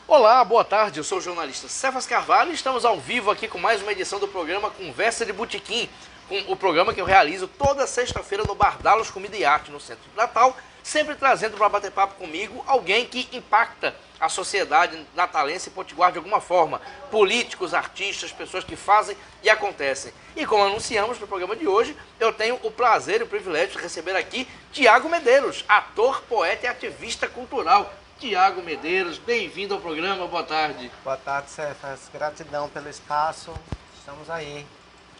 Olá, boa tarde, eu sou o jornalista Cefas Carvalho e estamos ao vivo aqui com mais uma edição do programa Conversa de Botequim, com o programa que eu realizo toda sexta-feira no Bardalos Comida e Arte, no centro de Natal, sempre trazendo para bater papo comigo alguém que impacta a sociedade natalense e potiguar de alguma forma, políticos, artistas, pessoas que fazem e acontecem. E como anunciamos no programa de hoje, eu tenho o prazer e o privilégio de receber aqui Tiago Medeiros, ator, poeta e ativista cultural. Tiago Medeiros, bem-vindo ao programa, boa tarde. Boa tarde, Cefas. Gratidão pelo espaço, estamos aí.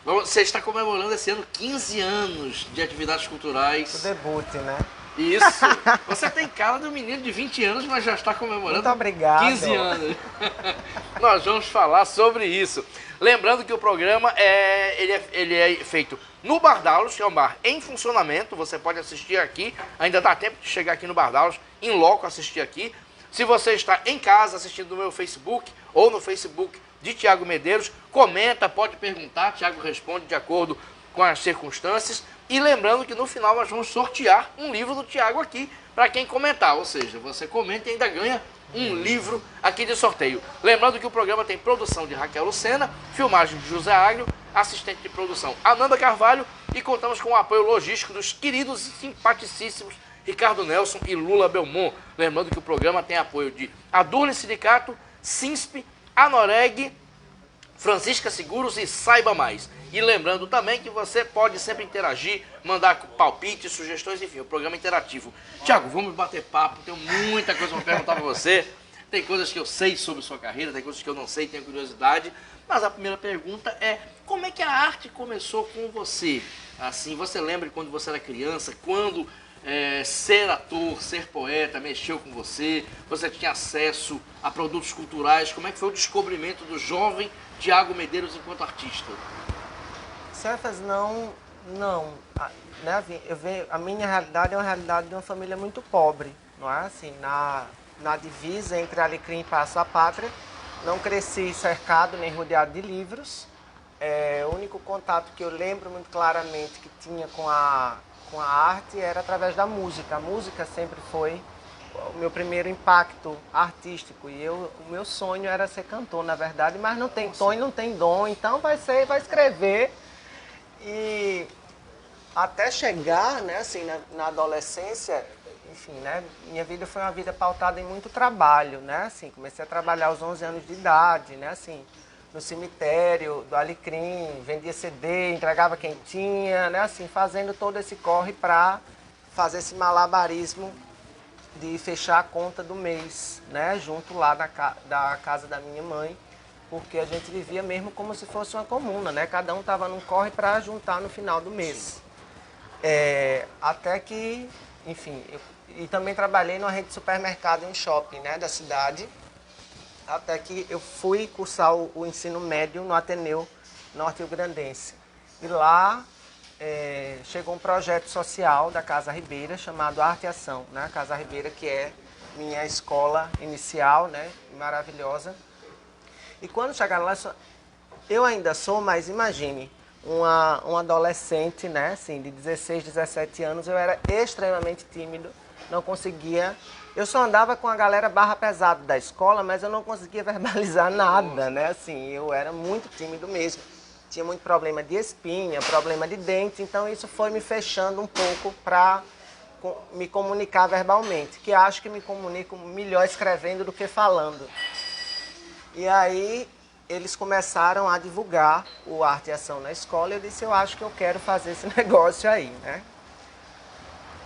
Você está comemorando esse ano 15 anos de atividades culturais. O debut, né? Isso. Você tem cara de um menino de 20 anos, mas já está comemorando Muito obrigado. 15 anos. Nós vamos falar sobre isso. Lembrando que o programa ele é feito no Bardalos, que é um bar em funcionamento. Você pode assistir aqui, ainda dá tempo de chegar aqui no Bardalos, em loco assistir aqui. Se você está em casa assistindo no meu Facebook ou no Facebook de Tiago Medeiros, comenta, pode perguntar, Tiago responde de acordo com as circunstâncias. E lembrando que no final nós vamos sortear um livro do Tiago aqui para quem comentar. Ou seja, você comenta e ainda ganha um livro aqui de sorteio. Lembrando que o programa tem produção de Raquel Lucena, filmagem de José Agrio, assistente de produção Ananda Carvalho e contamos com o apoio logístico dos queridos e simpaticíssimos Ricardo Nelson e Lula Belmont. Lembrando que o programa tem apoio de Adurne Sindicato, SINSP, Anoreg, Francisca Seguros e Saiba Mais. E lembrando também que você pode sempre interagir, mandar palpites, sugestões, enfim, o programa é interativo. Tiago, vamos bater papo, tenho muita coisa para perguntar para você. Tem coisas que eu sei sobre sua carreira, tem coisas que eu não sei, tenho curiosidade. Mas a primeira pergunta é, como é que a arte começou com você? Assim, você lembra quando você era criança, quando ser ator, ser poeta mexeu com você? Você tinha acesso a produtos culturais? Como é que foi o descobrimento do jovem Tiago Medeiros enquanto artista? Cefas, não. Né? A minha realidade é uma realidade de uma família muito pobre, não é? Assim, na divisa entre Alecrim e Paço a Pátria, não cresci cercado nem rodeado de livros. O único contato que eu lembro muito claramente que tinha com a arte era através da música. A música sempre foi o meu primeiro impacto artístico e o meu sonho era ser cantor, na verdade, mas não tem tom e não tem dom, então vai escrever. E até chegar, né, assim, na adolescência, enfim, né, minha vida foi uma vida pautada em muito trabalho, né, assim, comecei a trabalhar aos 11 anos de idade, né, assim, no cemitério do Alecrim, vendia CD, entregava quem tinha, né, assim, fazendo todo esse corre para fazer esse malabarismo de fechar a conta do mês, né, junto lá da casa da minha mãe, porque a gente vivia mesmo como se fosse uma comuna, né, cada um estava num corre para juntar no final do mês. Até que, enfim, e também trabalhei numa rede de supermercado em um shopping, né, da cidade, até que eu fui cursar o ensino médio no Ateneu Norte-Rio-Grandense. E lá chegou um projeto social da Casa Ribeira chamado Arte e Ação, né? A Casa Ribeira, que é minha escola inicial, né? Maravilhosa. E quando chegaram lá, eu ainda sou, mas imagine, um adolescente, né? Assim, de 16, 17 anos, eu era extremamente tímido, não conseguia. Eu só andava com a galera barra pesada da escola, mas eu não conseguia verbalizar nada, né? Assim, eu era muito tímido mesmo. Tinha muito problema de espinha, problema de dente, então isso foi me fechando um pouco para me comunicar verbalmente, que acho que me comunico melhor escrevendo do que falando. E aí eles começaram a divulgar o Arte e Ação na escola e eu disse, eu acho que eu quero fazer esse negócio aí, né?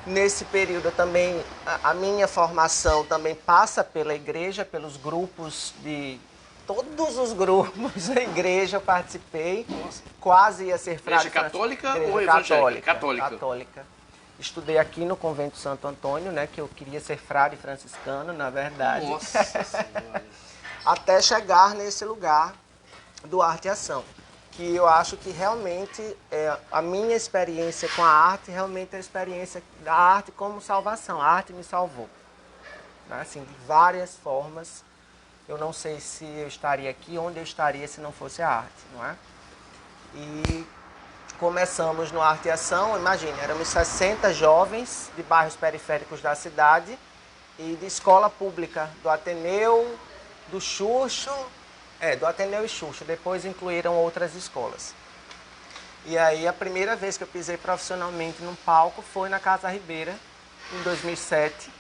Nesse período também, a minha formação também passa pela igreja, pelos grupos de... Todos os grupos da igreja eu participei. Nossa. Quase ia ser frade. Igreja católica igreja ou evangélica? Católica. Estudei aqui no Convento Santo Antônio, né, que eu queria ser frade franciscano, na verdade. Nossa Senhora. Até chegar nesse lugar do Arte e Ação. Que eu acho que realmente a minha experiência com a arte realmente é a experiência da arte como salvação. A arte me salvou. Né? Assim, de várias formas. Eu não sei se eu estaria aqui, onde eu estaria se não fosse a arte, não é? E começamos no Arte e Ação, imagine, éramos 60 jovens de bairros periféricos da cidade e de escola pública do Ateneu, do Xuxo, do Ateneu e Xuxo. Depois incluíram outras escolas. E aí a primeira vez que eu pisei profissionalmente num palco foi na Casa Ribeira, em 2007,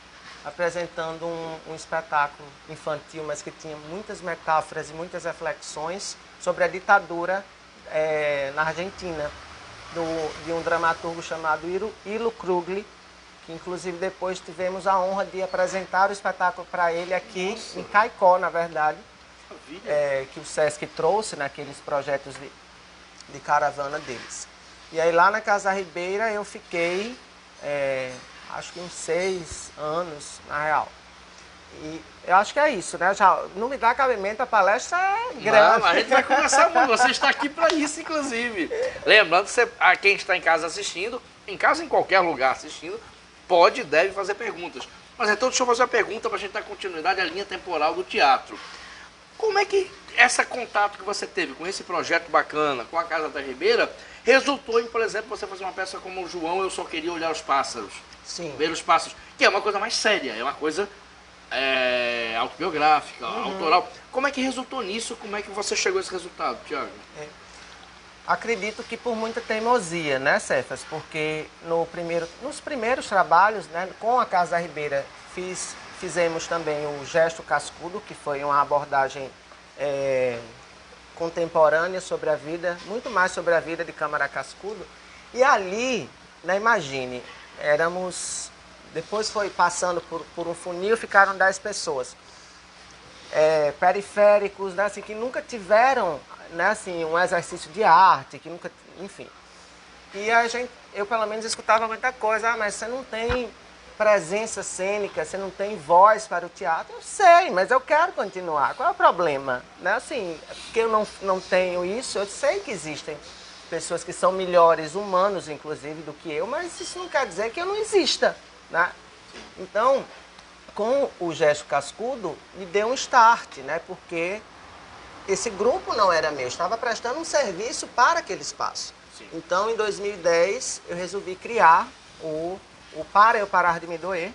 apresentando um espetáculo infantil, mas que tinha muitas metáforas e muitas reflexões sobre a ditadura na Argentina, de um dramaturgo chamado Ilo Krugli, que inclusive depois tivemos a honra de apresentar o espetáculo para ele aqui, em Caicó, na verdade, que o Sesc trouxe naqueles projetos de caravana deles. E aí lá na Casa Ribeira eu fiquei, acho que uns 6 anos, na real. E eu acho que é isso, né? Já não me dá cabimento, a palestra é grande. Não, a gente vai conversar muito, você está aqui para isso, inclusive. Lembrando que quem está em casa assistindo, em casa em qualquer lugar assistindo, pode e deve fazer perguntas. Mas então deixa eu fazer uma pergunta para a gente dar continuidade à linha temporal do teatro. Como é que esse contato que você teve com esse projeto bacana, com a Casa da Ribeira, resultou em, por exemplo, você fazer uma peça como o João, Eu Só Queria Olhar os Pássaros? Sim. Ver os Pássaros, que é uma coisa mais séria, é uma coisa autobiográfica, autoral. Como é que resultou nisso? Como é que você chegou a esse resultado, Tiago? Acredito que por muita teimosia, né, Cefas? Porque nos primeiros trabalhos, né, com a Casa da Ribeira, fizemos também o Gesto Cascudo, que foi uma abordagem contemporânea sobre a vida, muito mais sobre a vida de Câmara Cascudo. E ali, né, imagine, depois foi passando por um funil, ficaram 10 pessoas. Periféricos, né, assim, que nunca tiveram, né, assim, um exercício de arte, que nunca, enfim. E eu pelo menos escutava muita coisa, mas você não tem presença cênica, você não tem voz para o teatro. Eu sei, mas eu quero continuar. Qual é o problema? Né? Assim, porque eu não tenho isso, eu sei que existem pessoas que são melhores humanos, inclusive, do que eu, mas isso não quer dizer que eu não exista. Né? Então, com o Gesto Cascudo, me deu um start, né? Porque esse grupo não era meu, estava prestando um serviço para aquele espaço. Sim. Então, em 2010, eu resolvi criar o Para Eu Parar de Me Doer,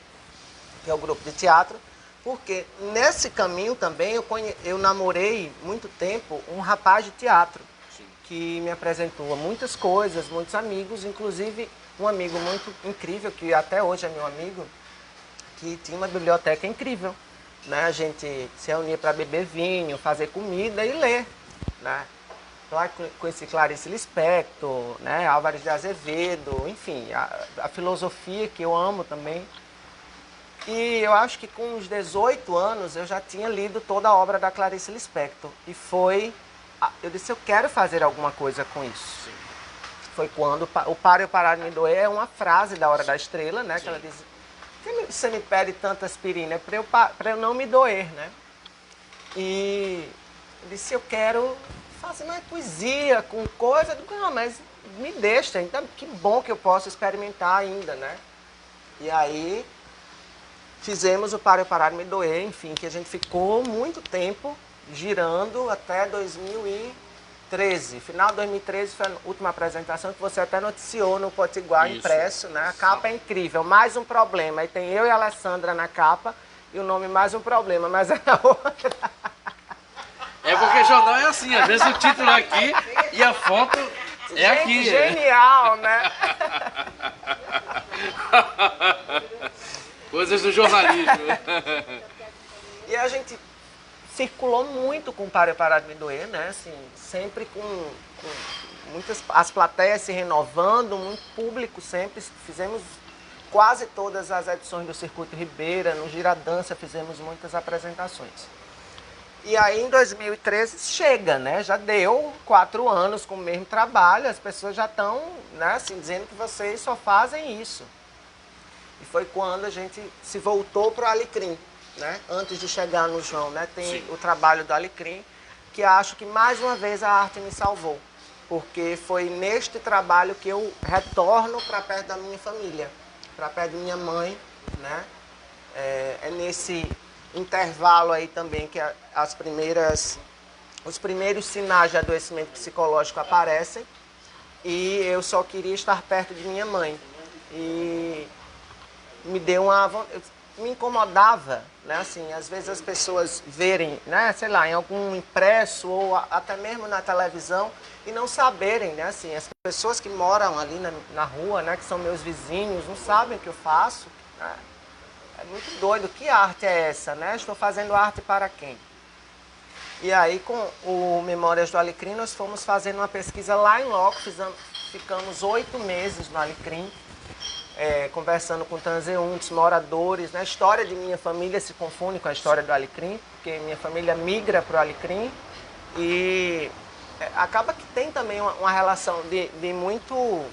que é o grupo de teatro, porque nesse caminho também eu namorei muito tempo um rapaz de teatro, sim, que me apresentou muitas coisas, muitos amigos, inclusive um amigo muito incrível, que até hoje é meu amigo, que tinha uma biblioteca incrível. Né? A gente se reunia para beber vinho, fazer comida e ler. Né? Lá conheci Clarice Lispector, né? Álvares de Azevedo, enfim, a filosofia que eu amo também. E eu acho que com uns 18 anos eu já tinha lido toda a obra da Clarice Lispector. E eu disse, eu quero fazer alguma coisa com isso. Sim. Foi quando o Para Eu Parar de Me Doer é uma frase da Hora da Estrela, né? Que ela diz, por que você me pede tanta aspirina? É para eu não me doer, né? E eu disse, eu quero fazer mais poesia, com coisa, não, mas me deixa, então que bom que eu posso experimentar ainda, né? E aí fizemos o Para Eu Parar de Me Doer, enfim, que a gente ficou muito tempo girando até 2013. Final de 2013 foi a última apresentação que você até noticiou no Potiguar impresso, né? A capa é incrível, mais um problema. Aí tem eu e a Alessandra na capa e o nome Mais Um Problema, mas é a outra. É porque jornal é assim, às vezes o título é aqui e a foto é aqui. Genial, né? Coisas do jornalismo. E a gente circulou muito com Para Eu Parar de Me Doer, né? Assim, sempre com muitas, as plateias se renovando, muito público sempre. Fizemos quase todas as edições do Circuito Ribeira, no Giradança fizemos muitas apresentações. E aí em 2013 chega, né? Já deu 4 anos com o mesmo trabalho, as pessoas já estão, né, assim, dizendo que vocês só fazem isso. E foi quando a gente se voltou para o Alecrim, né? Antes de chegar no João, né? Tem Sim. o trabalho do Alecrim, que acho que mais uma vez a arte me salvou. Porque foi neste trabalho que eu retorno para perto da minha família, para perto de minha mãe, né? É nesse intervalo aí também que os primeiros sinais de adoecimento psicológico aparecem e eu só queria estar perto de minha mãe. E me deu me incomodava, né? Assim, às vezes as pessoas verem, né, sei lá, em algum impresso ou até mesmo na televisão e não saberem, né? Assim, as pessoas que moram ali na rua, né, que são meus vizinhos, não sabem o que eu faço, né? É muito doido. Que arte é essa, né? Estou fazendo arte para quem? E aí, com o Memórias do Alecrim, nós fomos fazendo uma pesquisa lá em loco, ficamos 8 meses no Alecrim, conversando com transeuntes, moradores, né? A história de minha família se confunde com a história do Alecrim, porque minha família migra para o Alecrim e acaba que tem também uma relação de muito...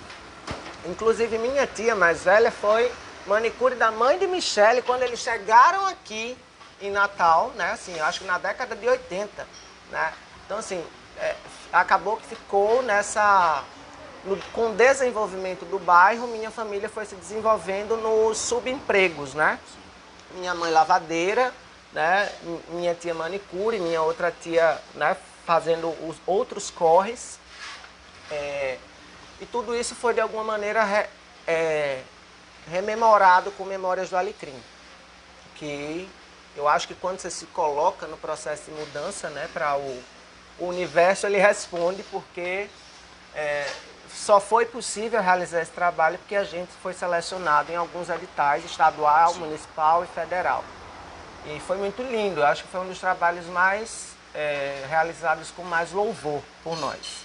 Inclusive, minha tia mais velha foi manicure da mãe de Michele quando eles chegaram aqui em Natal, né? Assim, acho que na década de 80, né? Então, assim, acabou que ficou com o desenvolvimento do bairro, minha família foi se desenvolvendo nos subempregos, né? Minha mãe lavadeira, né? Minha tia manicure, minha outra tia, né, fazendo os outros corres. E tudo isso foi, de alguma maneira, rememorado com Memórias do Alecrim. Que eu acho que quando você se coloca no processo de mudança, né, para o universo, ele responde, porque só foi possível realizar esse trabalho porque a gente foi selecionado em alguns editais, estadual, municipal e federal. E foi muito lindo, eu acho que foi um dos trabalhos mais realizados com mais louvor por nós.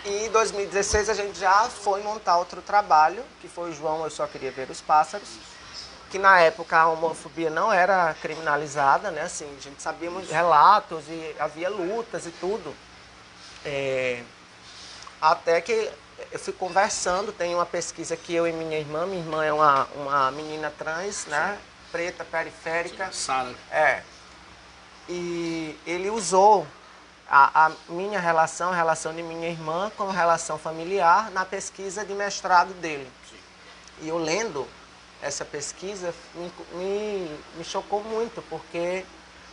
E em 2016 a gente já foi montar outro trabalho, que foi o João, Eu Só Queria Ver os Pássaros, que na época a homofobia não era criminalizada, né? Assim, a gente sabia muitos relatos e havia lutas e tudo. Até que eu fui conversando, tem uma pesquisa que eu e minha irmã é uma menina trans, né? Preta, periférica. Sara. E ele usou a minha relação, a relação de minha irmã, como relação familiar na pesquisa de mestrado dele. Sim. E eu lendo essa pesquisa me chocou muito, porque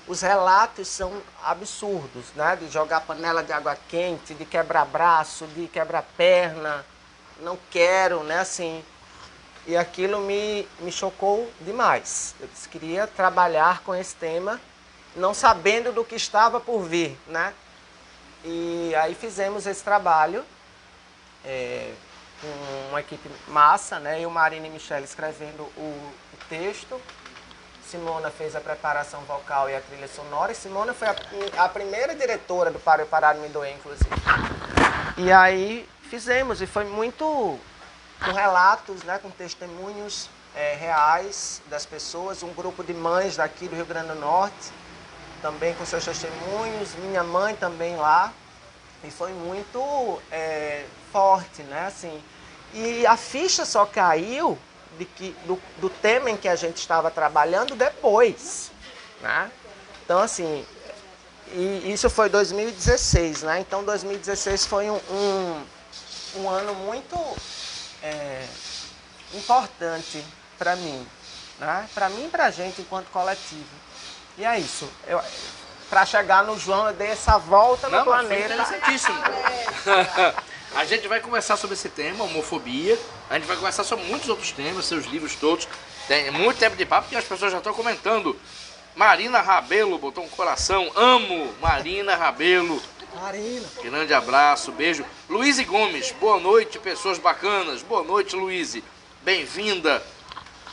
os relatos são absurdos, né? De jogar panela de água quente, de quebrar braço, de quebrar perna, não quero, né? Assim, e aquilo me chocou demais. Eu queria trabalhar com esse tema, não sabendo do que estava por vir, né? E aí fizemos esse trabalho com uma equipe massa, né? Eu, Marina e Michele escrevendo o texto. Simona fez a preparação vocal e a trilha sonora. E Simona foi a primeira diretora do Para Eu Parar de Me Doer, inclusive. E aí fizemos, e foi muito com relatos, né? Com testemunhos reais das pessoas. Um grupo de mães daqui do Rio Grande do Norte, também com seus testemunhos, minha mãe também lá, e foi muito forte, né, assim, e a ficha só caiu do tema em que a gente estava trabalhando depois, né, então assim, e isso foi 2016, né, então 2016 foi um ano muito importante para mim, né, para mim e para a gente enquanto coletivo. E é isso. Para chegar no João, eu dei essa volta no planeta. Interessantíssimo. A gente vai conversar sobre esse tema, homofobia. A gente vai conversar sobre muitos outros temas, seus livros todos. Tem muito tempo de papo, porque as pessoas já estão comentando. Marina Rabelo botou um coração. Amo Marina Rabelo. Marina. Grande abraço, beijo. Luíse Gomes, boa noite, pessoas bacanas. Boa noite, Luíse. Bem-vinda.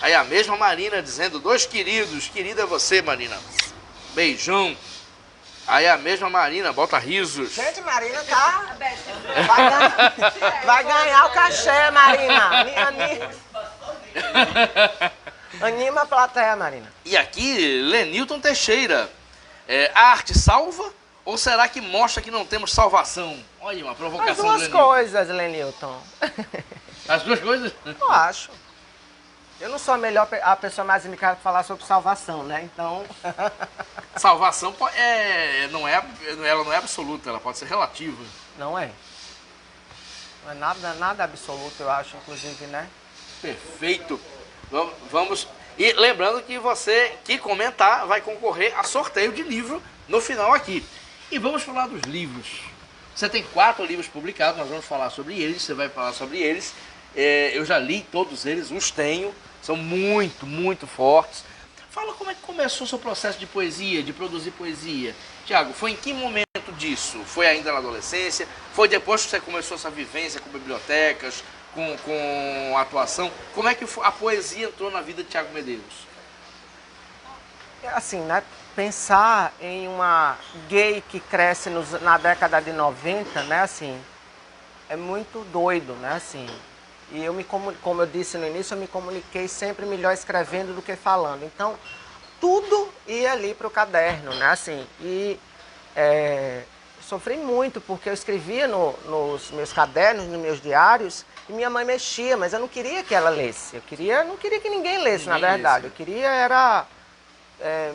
Aí a mesma Marina dizendo, 2 queridos, querida é você, Marina. Beijão. Aí a mesma Marina, bota risos. Gente, Marina tá... Vai ganhar o cachê, Marina. Anima a plateia, Marina. E aqui, Lenilton Teixeira. A arte salva ou será que mostra que não temos salvação? Olha, uma provocação. As duas coisas, Lenilton. As duas coisas? Eu acho. Eu não sou a pessoa mais indicada para falar sobre salvação, né? Então... Salvação ela não é absoluta, ela pode ser relativa. Não é. Não é nada absoluto, eu acho, inclusive, né? Perfeito. Vamos... E lembrando que você que comentar vai concorrer a sorteio de livro no final aqui. E vamos falar dos livros. Você tem 4 livros publicados, nós vamos falar sobre eles, você vai falar sobre eles. Eu já li todos eles, os tenho. são muito, muito fortes. Fala como é que começou o seu processo de poesia, de produzir poesia. Tiago, foi em que momento disso? Foi ainda na adolescência? Foi depois que você começou essa vivência com bibliotecas, com atuação? Como é que a poesia entrou na vida de Tiago Medeiros? Assim, né? Pensar em uma gay que cresce na década de 90, né? Assim, é muito doido, né? Assim, e como eu disse no início, eu me comuniquei sempre melhor escrevendo do que falando. Então, tudo ia ali para o caderno, né? Assim, e sofri muito, porque eu escrevia nos meus cadernos, nos meus diários, e minha mãe mexia, mas eu não queria que ela lesse. Não queria que ninguém lesse, na verdade. Eu queria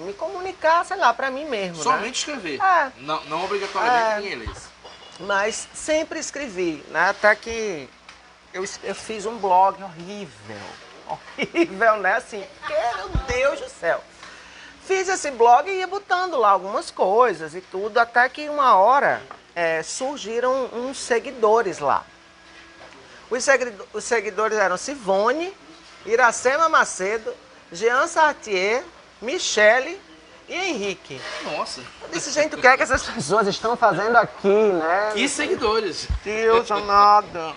me comunicar, sei lá, para mim mesmo. Somente, né? Escrever. Não obrigatoriamente ninguém lesse. Mas sempre escrevi, né? Até que eu fiz um blog horrível, né? Assim, meu Deus do céu. Fiz esse blog e ia botando lá algumas coisas e tudo, até que uma hora surgiram uns seguidores lá. Os seguidores eram Sivone, Iracema Macedo, Jean Sartier, Michele e Henrique. Nossa. Eu disse, gente, o que é que essas pessoas estão fazendo aqui, né? Que seguidores. Deus amado.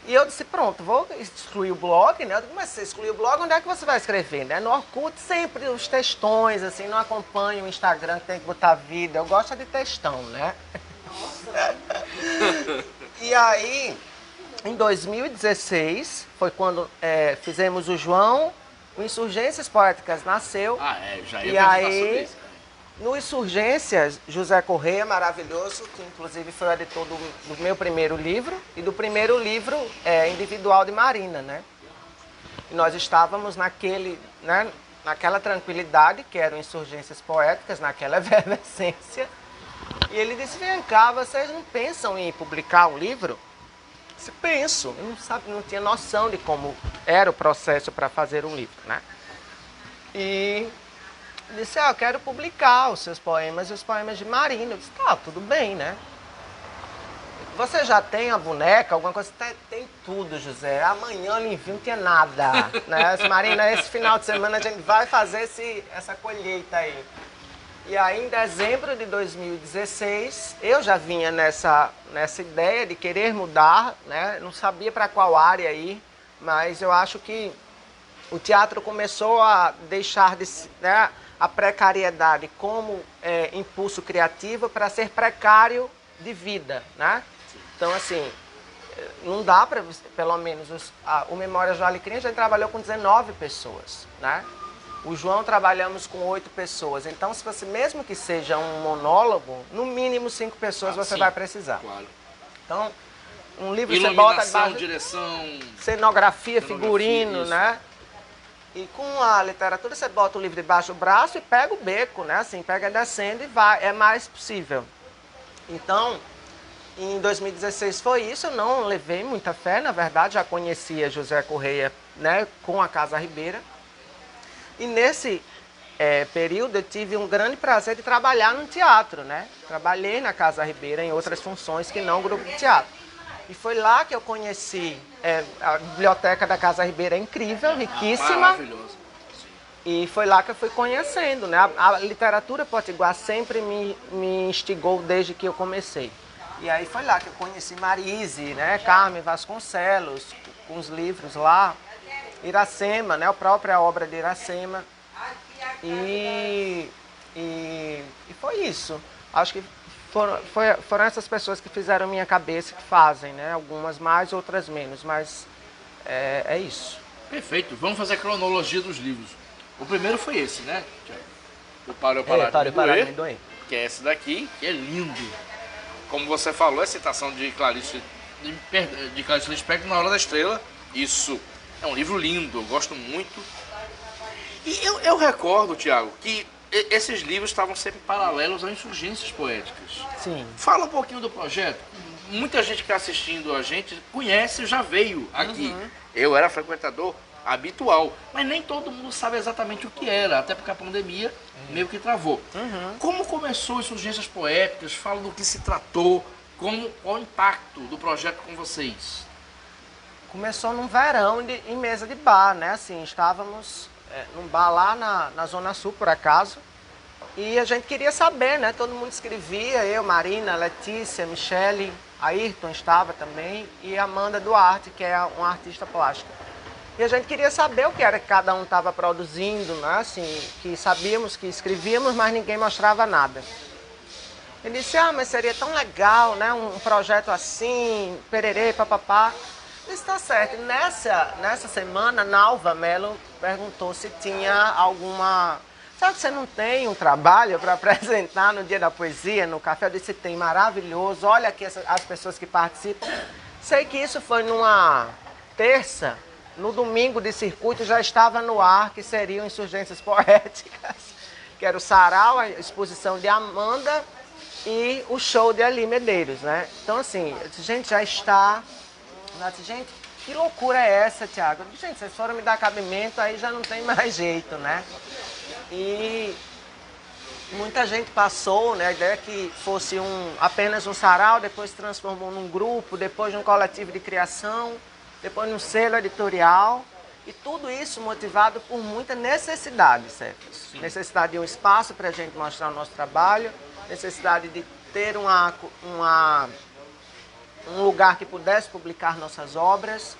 E eu disse, pronto, vou excluir o blog, né? Eu disse, mas se você excluir o blog, onde é que você vai escrever, né? No Orkut, sempre os textões, assim, não acompanho o Instagram, que tem que botar vida. Eu gosto de textão, né? E aí, em 2016, foi quando fizemos o João, o Insurgências Poéticas nasceu. Já ia e perguntar aí, sobre isso. No Insurgências, José Correia, maravilhoso, que inclusive foi o editor do meu primeiro livro e do primeiro livro individual de Marina, né? E nós estávamos naquela tranquilidade, que eram Insurgências Poéticas, naquela efervescência. E ele disse, vem cá, vocês não pensam em publicar um livro? Eu disse, penso. Eu não tinha noção de como era o processo para fazer um livro, né? E disse, eu quero publicar os seus poemas e os poemas de Marina. Eu disse, tá, tudo bem, né? Você já tem a boneca, alguma coisa? Tem tudo, José. Amanhã eu lhe envio, não tinha nada. Né? Marina, esse final de semana a gente vai fazer essa colheita aí. E aí, em dezembro de 2016, eu já vinha nessa ideia de querer mudar, né? Não sabia para qual área ir, mas eu acho que o teatro começou a deixar de, né, a precariedade como impulso criativo para ser precário de vida, né? Então, assim, não dá para, pelo menos, o Memórias do Alecrim, a gente trabalhou com 19 pessoas, né? O João trabalhamos com 8 pessoas. Então, se você, mesmo que seja um monólogo, no mínimo 5 pessoas você vai precisar. Claro. Então, um livro você bota debaixo, direção, cenografia, figurino, né? E com a literatura você bota o livro debaixo do braço e pega o beco, né? Assim, pega descendo e vai, é mais possível. Então, em 2016 foi isso, eu não levei muita fé, na verdade, já conhecia José Correia, né, com a Casa Ribeira. E nesse período eu tive um grande prazer de trabalhar no teatro, né? Trabalhei na Casa Ribeira em outras funções que não o grupo de teatro. E foi lá que eu conheci a biblioteca da Casa Ribeira, é incrível, riquíssima. Maravilhoso. E foi lá que eu fui conhecendo, né? A literatura potiguar sempre me instigou desde que eu comecei. E aí foi lá que eu conheci Marise, né? Carmen Vasconcelos, com os livros lá. Iracema, né? A própria obra de Iracema. E foi isso. Acho que foram essas pessoas que fizeram minha cabeça, que fazem, né? Algumas mais, outras menos, mas é isso. Perfeito. Vamos fazer a cronologia dos livros. O primeiro foi esse, né? O Para eu Parar de Me Doer, que é esse daqui, que é lindo. Como você falou, a citação de Clarice Lispector na Hora da Estrela. Isso é um livro lindo, eu gosto muito. E eu recordo, Tiago, que esses livros estavam sempre paralelos a Insurgências Poéticas. Sim. Fala um pouquinho do projeto. Muita gente que está assistindo a gente conhece, já veio aqui. Uhum. Eu era frequentador habitual, mas nem todo mundo sabe exatamente o que era, até porque a pandemia meio que travou. Uhum. Como começou Insurgências Poéticas? Fala do que se tratou, qual o impacto do projeto com vocês? começou num verão em mesa de bar, né? Assim, estávamos num bar lá na Zona Sul, por acaso, e a gente queria saber, né? Todo mundo escrevia, eu, Marina, Letícia, Michele, Ayrton estava também, e Amanda Duarte, que é uma artista plástica. E a gente queria saber o que era que cada um estava produzindo, né? Assim, que sabíamos que escrevíamos, mas ninguém mostrava nada. Ele disse, mas seria tão legal, né? Um projeto assim, pererê, papapá. Eu disse, tá certo. Nessa semana, Nalva Mello perguntou se tinha alguma... Sabe que você não tem um trabalho para apresentar no Dia da Poesia, no café? Eu disse, tem, maravilhoso. Olha aqui as pessoas que participam. Sei que isso foi numa terça. No domingo de circuito já estava no ar, que seriam Insurgências Poéticas, que era o sarau, a exposição de Amanda e o show de Ali Medeiros, né? Então, assim, a gente já está... Gente, que loucura é essa, Thiago? Gente, vocês foram me dar cabimento, aí já não tem mais jeito, né? E muita gente passou, né? A ideia é que fosse apenas um sarau, depois se transformou num grupo, depois num coletivo de criação, depois num selo editorial. E tudo isso motivado por muita necessidade, certo? Sim. Necessidade de um espaço para a gente mostrar o nosso trabalho, necessidade de ter um lugar que pudesse publicar nossas obras,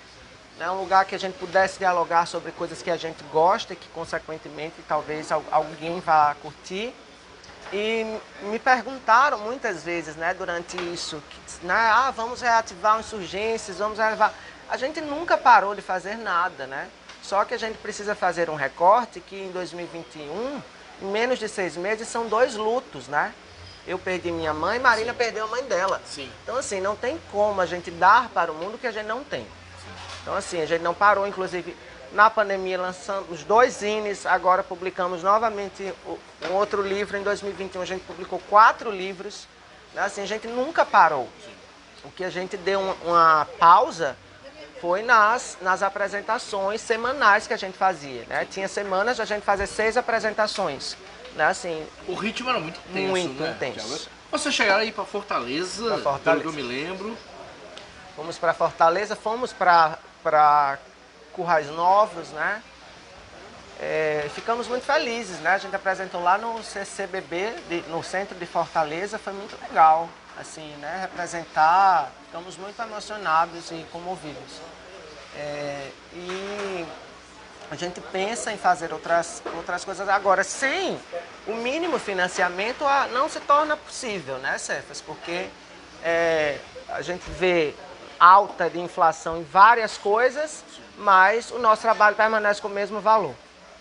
né? Um lugar que a gente pudesse dialogar sobre coisas que a gente gosta e que, consequentemente, talvez alguém vá curtir. E me perguntaram muitas vezes, né, durante isso, né, vamos reativar Insurgências, vamos reativar... A gente nunca parou de fazer nada, né? Só que a gente precisa fazer um recorte que em 2021, em menos de 6 meses, são 2 lutos, né? Eu perdi minha mãe, Marina perdeu a mãe dela. Sim. Então, assim, não tem como a gente dar para o mundo o que a gente não tem. Então, assim, a gente não parou, inclusive, na pandemia lançamos 2 zines, agora publicamos novamente um outro livro, em 2021 a gente publicou 4 livros, né? Assim, a gente nunca parou. O que a gente deu uma pausa foi nas apresentações semanais que a gente fazia, né? Tinha semanas a gente fazia 6 apresentações, né? Assim, o ritmo era muito intenso, muito né? intenso. Vocês chegaram aí para Fortaleza, pelo que eu me lembro. Fomos para Fortaleza, fomos para Currais Novos, né? Ficamos muito felizes, né? A gente apresentou lá no CCBB, no centro de Fortaleza, foi muito legal, assim, né? Representar, ficamos muito emocionados e comovidos. E a gente pensa em fazer outras coisas agora. Sem o mínimo financiamento, não se torna possível, né, Cefas? Porque a gente vê alta de inflação em várias coisas, mas o nosso trabalho permanece com o mesmo valor.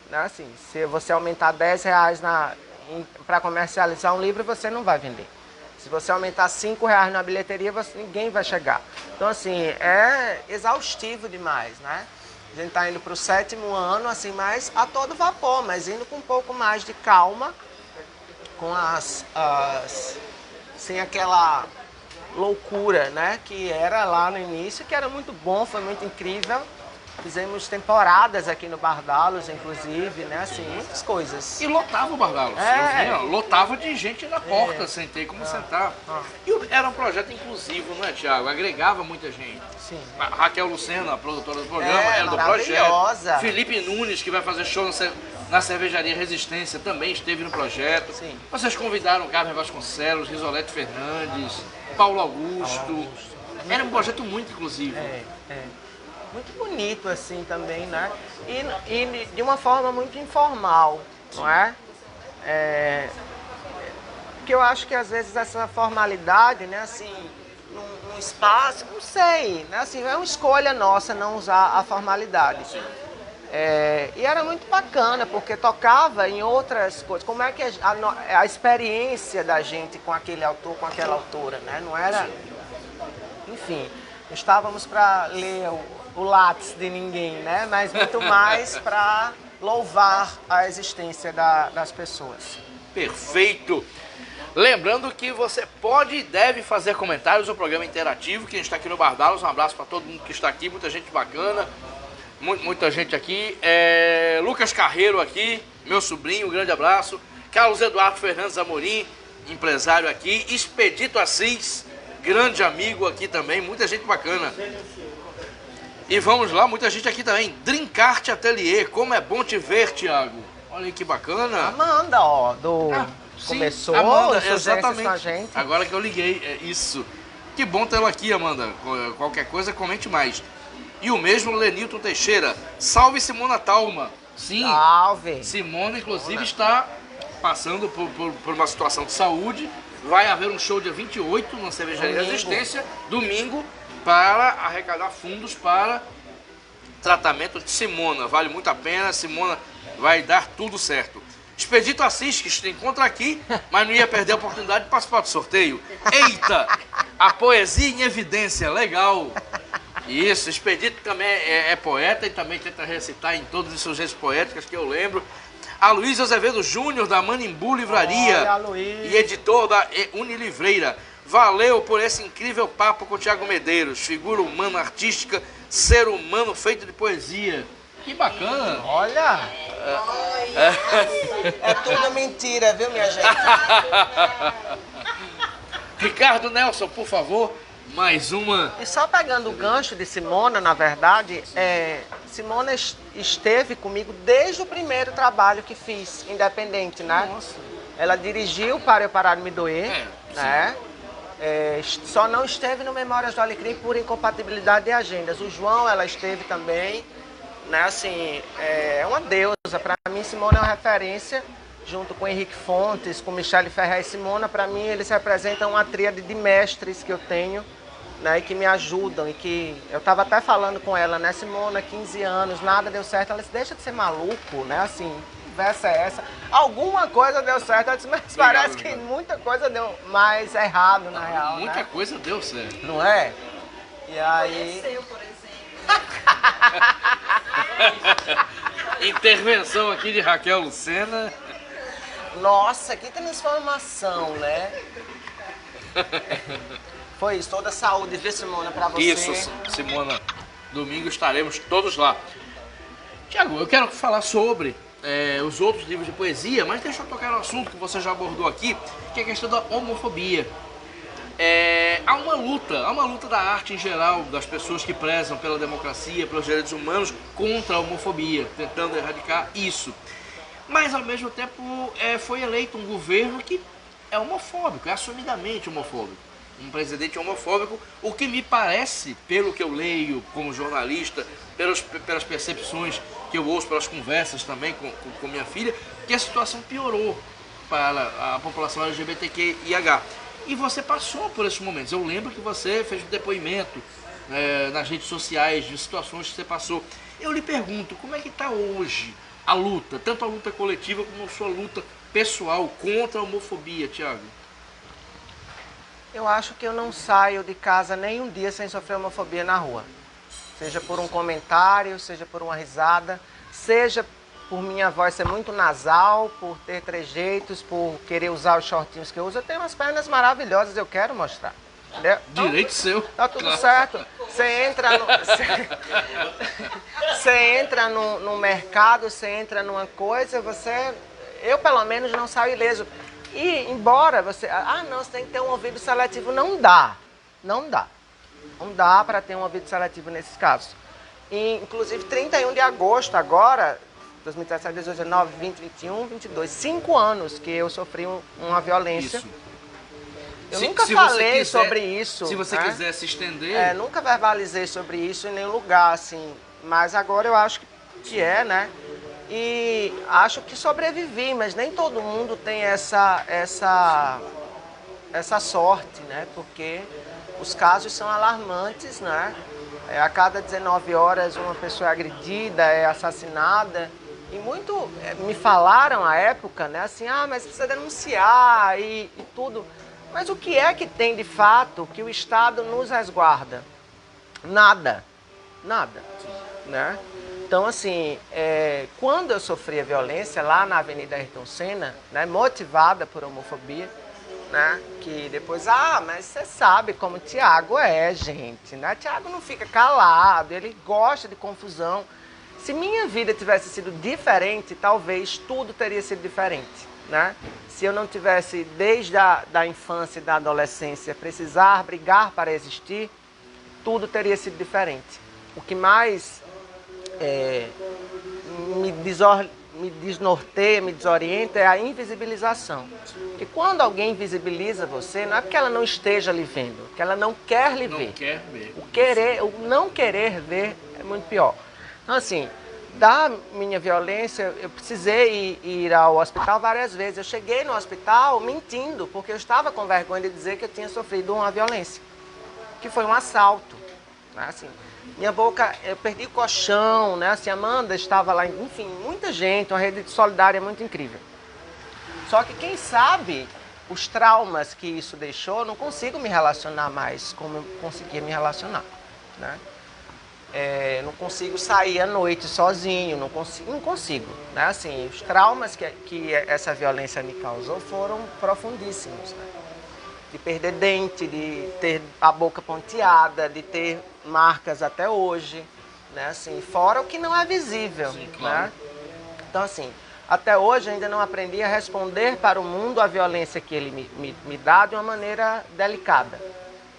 Né? Assim, se você aumentar R$10 para comercializar um livro, você não vai vender. Se você aumentar R$5 na bilheteria, ninguém vai chegar. Então, assim, é exaustivo demais, né? A gente está indo para o 7º ano, assim, mas a todo vapor, mas indo com um pouco mais de calma, com sem aquela loucura, né? Que era lá no início, que era muito bom, foi muito incrível. Fizemos temporadas aqui no Bardalos, inclusive, né? Assim, muitas coisas. E lotava o Bardalos. Lotava de gente na porta, sem ter como sentar. E era um projeto inclusivo, não é, Thiago? Agregava muita gente. Sim. A Raquel Lucena, a produtora do programa, era do projeto. Felipe Nunes, que vai fazer show na cervejaria Resistência, também esteve no projeto. Sim. Vocês convidaram Carmen Vasconcelos, Risolete Fernandes, Paulo Augusto. Era um projeto muito inclusivo. Muito bonito, assim, também, né? E de uma forma muito informal, não é? Porque eu acho que, às vezes, essa formalidade, né, assim, num espaço, não sei, né? Assim, é uma escolha nossa não usar a formalidade. E era muito bacana, porque tocava em outras coisas. Como é que a experiência da gente com aquele autor, com aquela autora, né? Não era... Enfim, estávamos para ler o lápis de ninguém, né? Mas muito mais para louvar a existência das pessoas. Perfeito! Lembrando que você pode e deve fazer comentários no programa interativo, que a gente está aqui no Bardalos. Um abraço para todo mundo que está aqui, muita gente bacana, muita gente aqui. Lucas Carreiro aqui, meu sobrinho, um grande abraço. Carlos Eduardo Fernandes Amorim, empresário aqui. Expedito Assis, grande amigo aqui também, muita gente bacana. E vamos lá, muita gente aqui também. Drinkart Atelier, como é bom te ver, Thiago. Olha aí que bacana. Amanda, ó, Sim, começou Amanda, exatamente com a gente. Agora que eu liguei, é isso. Que bom tê-la aqui, Amanda. Qualquer coisa, comente mais. E o mesmo Lenilton Teixeira. Salve Simona Talma. Sim, Salve. Simona, inclusive, está passando por uma situação de saúde. Vai haver um show dia 28 na Cervejaria Resistência, domingo, para arrecadar fundos para tratamento de Simona. Vale muito a pena, Simona vai dar tudo certo. Expedito Assis, que se encontra aqui, mas não ia perder a oportunidade de participar do sorteio. Eita, a poesia em evidência, legal. Isso, Expedito também é poeta e também tenta recitar em todas as suas redes poéticas que eu lembro. A Luiz Azevedo Júnior, da Manimbu Livraria. Olha, e editor da Unilivreira. Valeu por esse incrível papo com o Thiago Medeiros, figura humana, artística, ser humano feito de poesia. Que bacana! Olha! É tudo mentira, viu, minha gente? Ricardo Nelson, por favor, mais uma. E só pegando o gancho de Simona, na verdade, Simona esteve comigo desde o primeiro trabalho que fiz, independente, né? Nossa. Ela dirigiu Para Eu Parar de Me Doer, né? Só não esteve no Memórias do Alecrim por incompatibilidade de agendas. O João, ela esteve também, né? Assim, é uma deusa. Para mim, Simona é uma referência, junto com Henrique Fontes, com Michele Ferrer e Simona. Para mim, eles representam uma tríade de mestres que eu tenho, né, e que me ajudam, e que eu estava até falando com ela, né, Simona, 15 anos, nada deu certo. Ela disse, deixa de ser maluco, né, assim, conversa é essa. Alguma coisa deu certo, ela disse, mas parece que muita coisa deu mais errado, na real, Muita né? coisa deu certo. Não é? E aí... Conheceu, por exemplo. Intervenção aqui de Raquel Lucena. Nossa, que transformação, né? Foi isso, toda a saúde, viu, Simona, pra você. Isso, Simona. Domingo estaremos todos lá. Tiago, eu quero falar sobre os outros livros de poesia, mas deixa eu tocar no assunto que você já abordou aqui, que é a questão da homofobia. Há uma luta da arte em geral, das pessoas que prezam pela democracia, pelos direitos humanos, contra a homofobia, tentando erradicar isso. Mas, ao mesmo tempo, foi eleito um governo que é homofóbico, é assumidamente homofóbico. Um presidente homofóbico, o que me parece, pelo que eu leio como jornalista, pelas percepções que eu ouço, pelas conversas também com minha filha, que a situação piorou para a população LGBTQIH. E você passou por esses momentos. Eu lembro que você fez um depoimento nas redes sociais de situações que você passou. Eu lhe pergunto, como é que está hoje a luta, tanto a luta coletiva como a sua luta pessoal contra a homofobia, Thiago? Eu acho que eu não saio de casa nem um dia sem sofrer homofobia na rua. Seja por um comentário, seja por uma risada, seja por minha voz ser muito nasal, por ter trejeitos, por querer usar os shortinhos que eu uso. Eu tenho umas pernas maravilhosas, eu quero mostrar. Entendeu? Direito seu. Tá tudo certo. Você entra no mercado, você entra numa coisa, eu pelo menos não saio ileso. E embora você... não, você tem que ter um ouvido seletivo. Não dá. Não dá. Não dá para ter um ouvido seletivo nesses casos. E, inclusive, 31 de agosto agora, 2017, 18, 19, 20, 21, 22, 5 anos que eu sofri uma violência. Isso. Eu nunca falei sobre isso. Se você né? quiser se estender... nunca verbalizei sobre isso em nenhum lugar, assim. Mas agora eu acho que né? E acho que sobrevivi, mas nem todo mundo tem essa sorte, né? Porque os casos são alarmantes, né? A cada 19 horas uma pessoa é agredida, é assassinada. E muito me falaram à época, né? Assim, mas precisa denunciar e tudo. Mas o que é que tem de fato que o Estado nos resguarda? Nada. Nada. Né? Então, assim, quando eu sofria violência lá na Avenida Ayrton Senna, né, motivada por homofobia, né, que depois, mas você sabe como o Thiago é, gente, né? Thiago não fica calado, ele gosta de confusão. Se minha vida tivesse sido diferente, talvez tudo teria sido diferente, né? Se eu não tivesse, desde a infância e da adolescência, precisar brigar para existir, tudo teria sido diferente. o que mais me desnorteia, me desorienta é a invisibilização. E quando alguém invisibiliza você, não é porque ela não esteja lhe vendo, porque ela não quer lhe ver. Não quer ver. O não querer ver é muito pior. Então, assim, da minha violência, eu precisei ir ao hospital várias vezes. Eu cheguei no hospital mentindo, porque eu estava com vergonha de dizer que eu tinha sofrido uma violência, que foi um assalto, né? Assim, minha boca, eu perdi o colchão, né? Assim, Amanda estava lá, enfim, muita gente, uma rede solidária muito incrível. Só que quem sabe os traumas que isso deixou, eu não consigo me relacionar mais como eu conseguia me relacionar, né? Não consigo sair à noite sozinho, não consigo, né? Assim, os traumas que essa violência me causou foram profundíssimos, né? De perder dente, de ter a boca ponteada, de ter marcas até hoje, né? Assim, fora o que não é visível. Sim, claro. Né? Então, assim, até hoje ainda não aprendi a responder para o mundo a violência que ele me dá de uma maneira delicada.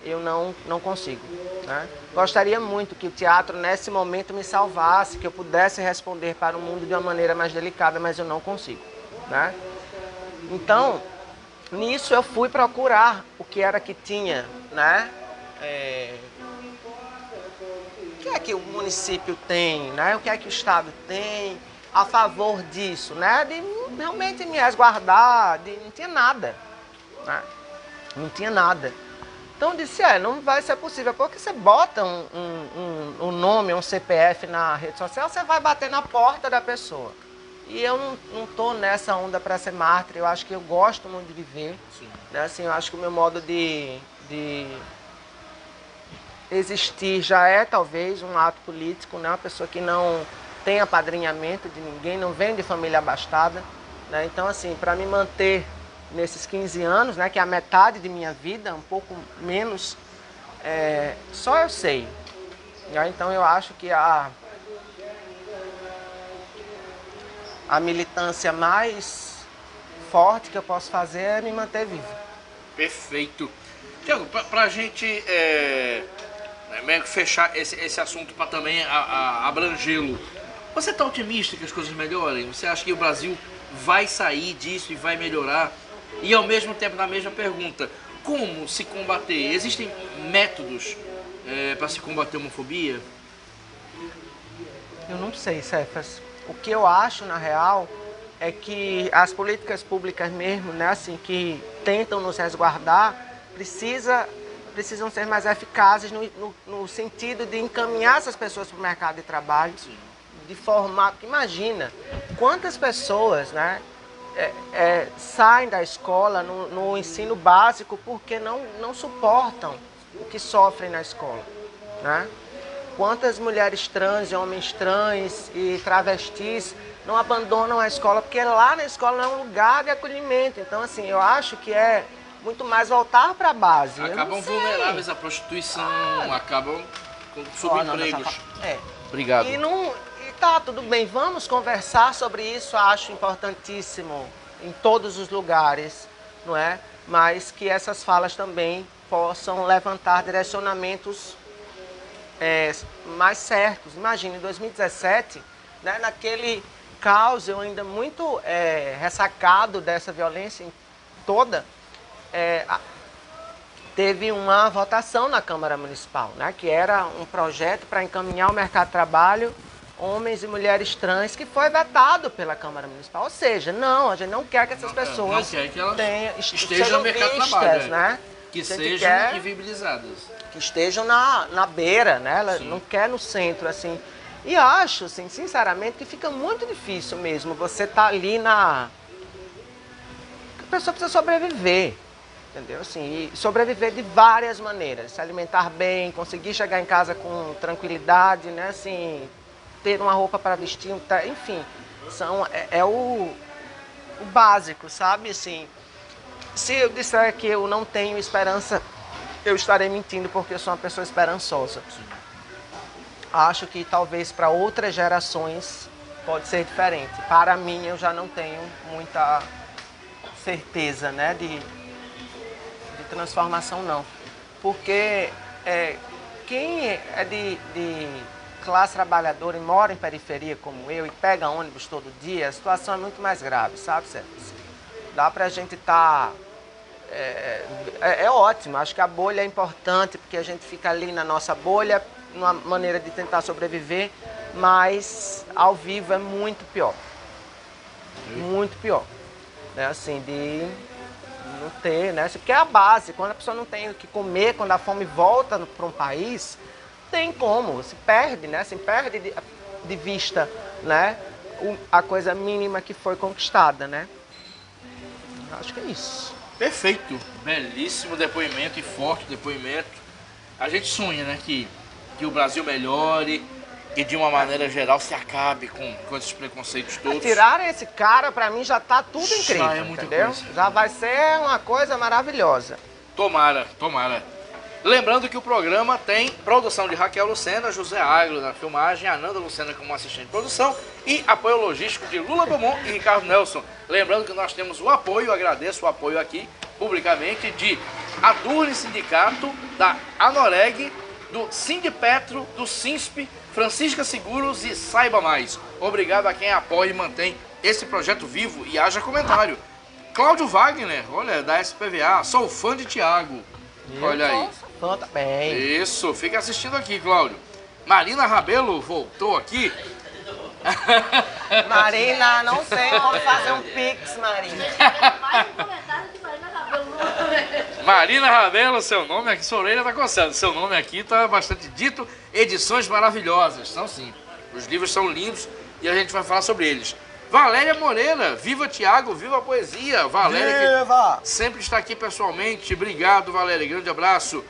Eu não consigo, né? Gostaria muito que o teatro, nesse momento, me salvasse, que eu pudesse responder para o mundo de uma maneira mais delicada, mas eu não consigo, né? Então, nisso eu fui procurar o que era que tinha, né? O que é que o município tem, né? O que é que o Estado tem a favor disso, né? De realmente me resguardar, não tinha nada, né? Não tinha nada. Então eu disse, não vai ser possível, porque você bota um nome, um CPF na rede social, você vai bater na porta da pessoa. E eu não tô nessa onda para ser mártir, eu acho que eu gosto muito de viver. Né? Assim, eu acho que o meu modo de existir já é talvez um ato político, né? Uma pessoa que não tem apadrinhamento de ninguém, não vem de família abastada. Né? Então, assim, para me manter nesses 15 anos, né, que é a metade de minha vida, um pouco menos, só eu sei. Né? Então eu acho que a militância mais forte que eu posso fazer é me manter vivo. Perfeito. Tiago, para a gente fechar esse assunto para também abrangê-lo, você está otimista que as coisas melhorem? Você acha que o Brasil vai sair disso e vai melhorar? E ao mesmo tempo, na mesma pergunta, como se combater? Existem métodos para se combater a homofobia? Eu não sei, Cefas. O que eu acho, na real, é que as políticas públicas mesmo, né, assim, que tentam nos resguardar, precisam ser mais eficazes no sentido de encaminhar essas pessoas para o mercado de trabalho. Sim. De formar... Imagina quantas pessoas, né, saem da escola no ensino básico porque não suportam o que sofrem na escola, né? Quantas mulheres trans e homens trans e travestis não abandonam a escola porque lá na escola não é um lugar de acolhimento. Então, assim, eu acho que é muito mais voltar para a base. Acabam vulneráveis à prostituição, acabam com subempregos. Obrigado. E tá, tudo bem, vamos conversar sobre isso, acho importantíssimo em todos os lugares, não é? Mas que essas falas também possam levantar direcionamentos mais certos. Imagine, em 2017, né, naquele caos, eu ainda muito ressacado dessa violência toda, teve uma votação na Câmara Municipal, né, que era um projeto para encaminhar o mercado de trabalho homens e mulheres trans, que foi vetado pela Câmara Municipal. Ou seja, a gente não quer que essas pessoas estejam no mercado de trabalho, né? Que sejam inviabilizadas. Que estejam na beira, né? Ela não quer no centro, assim. E acho, assim, sinceramente, que fica muito difícil mesmo você tá ali a pessoa precisa sobreviver, entendeu? Assim, e sobreviver de várias maneiras. Se alimentar bem, conseguir chegar em casa com tranquilidade, né? Assim, ter uma roupa para vestir, enfim, o básico, sabe? Assim, se eu disser que eu não tenho esperança, eu estarei mentindo, porque eu sou uma pessoa esperançosa. Sim. Acho que talvez para outras gerações pode ser diferente. Para mim, eu já não tenho muita certeza, né, de transformação, não. Porque quem é classe trabalhadora e mora em periferia como eu e pega ônibus todo dia, a situação é muito mais grave, sabe, Sérgio? Dá pra gente estar... É ótimo, acho que a bolha é importante, porque a gente fica ali na nossa bolha, uma maneira de tentar sobreviver, mas ao vivo é muito pior. Muito pior. Né? Assim, de não ter, né? Porque é a base, quando a pessoa não tem o que comer, quando a fome volta para um país, tem como, se perde, né? Se perde de vista, né? A coisa mínima que foi conquistada, né? Acho que é isso. Perfeito. Belíssimo depoimento e forte depoimento. A gente sonha, né, que o Brasil melhore e de uma maneira geral se acabe com esses preconceitos todos. Tirarem esse cara, pra mim, já tá tudo incrível, Já é muita entendeu? coisa. Já vai ser uma coisa maravilhosa. Tomara, tomara. Lembrando que o programa tem produção de Raquel Lucena, José Agro na filmagem, Ananda Lucena como assistente de produção e apoio logístico de Lula Beaumont e Ricardo Nelson. Lembrando que nós temos o apoio, agradeço o apoio aqui publicamente de Adurne Sindicato, da Anoreg, do Sindipetro, do Sinsp, Francisca Seguros e Saiba Mais. Obrigado a quem apoia e mantém esse projeto vivo e haja comentário. Cláudio Wagner, olha, da SPVA, sou fã de Thiago. Olha aí. Fã também. Isso, fica assistindo aqui, Cláudio. Marina Rabelo voltou aqui. Marina, não sei como fazer um pix, Marina. Mais um comentário de Marina Rabelo. Marina Rabelo, seu nome aqui, sua orelha tá coçando. Seu nome aqui tá bastante dito. Edições maravilhosas. São sim. Os livros são lindos e a gente vai falar sobre eles. Valéria Moreira, viva Thiago, viva a poesia. Valéria Viva! que sempre está aqui pessoalmente. Obrigado, Valéria. Grande abraço.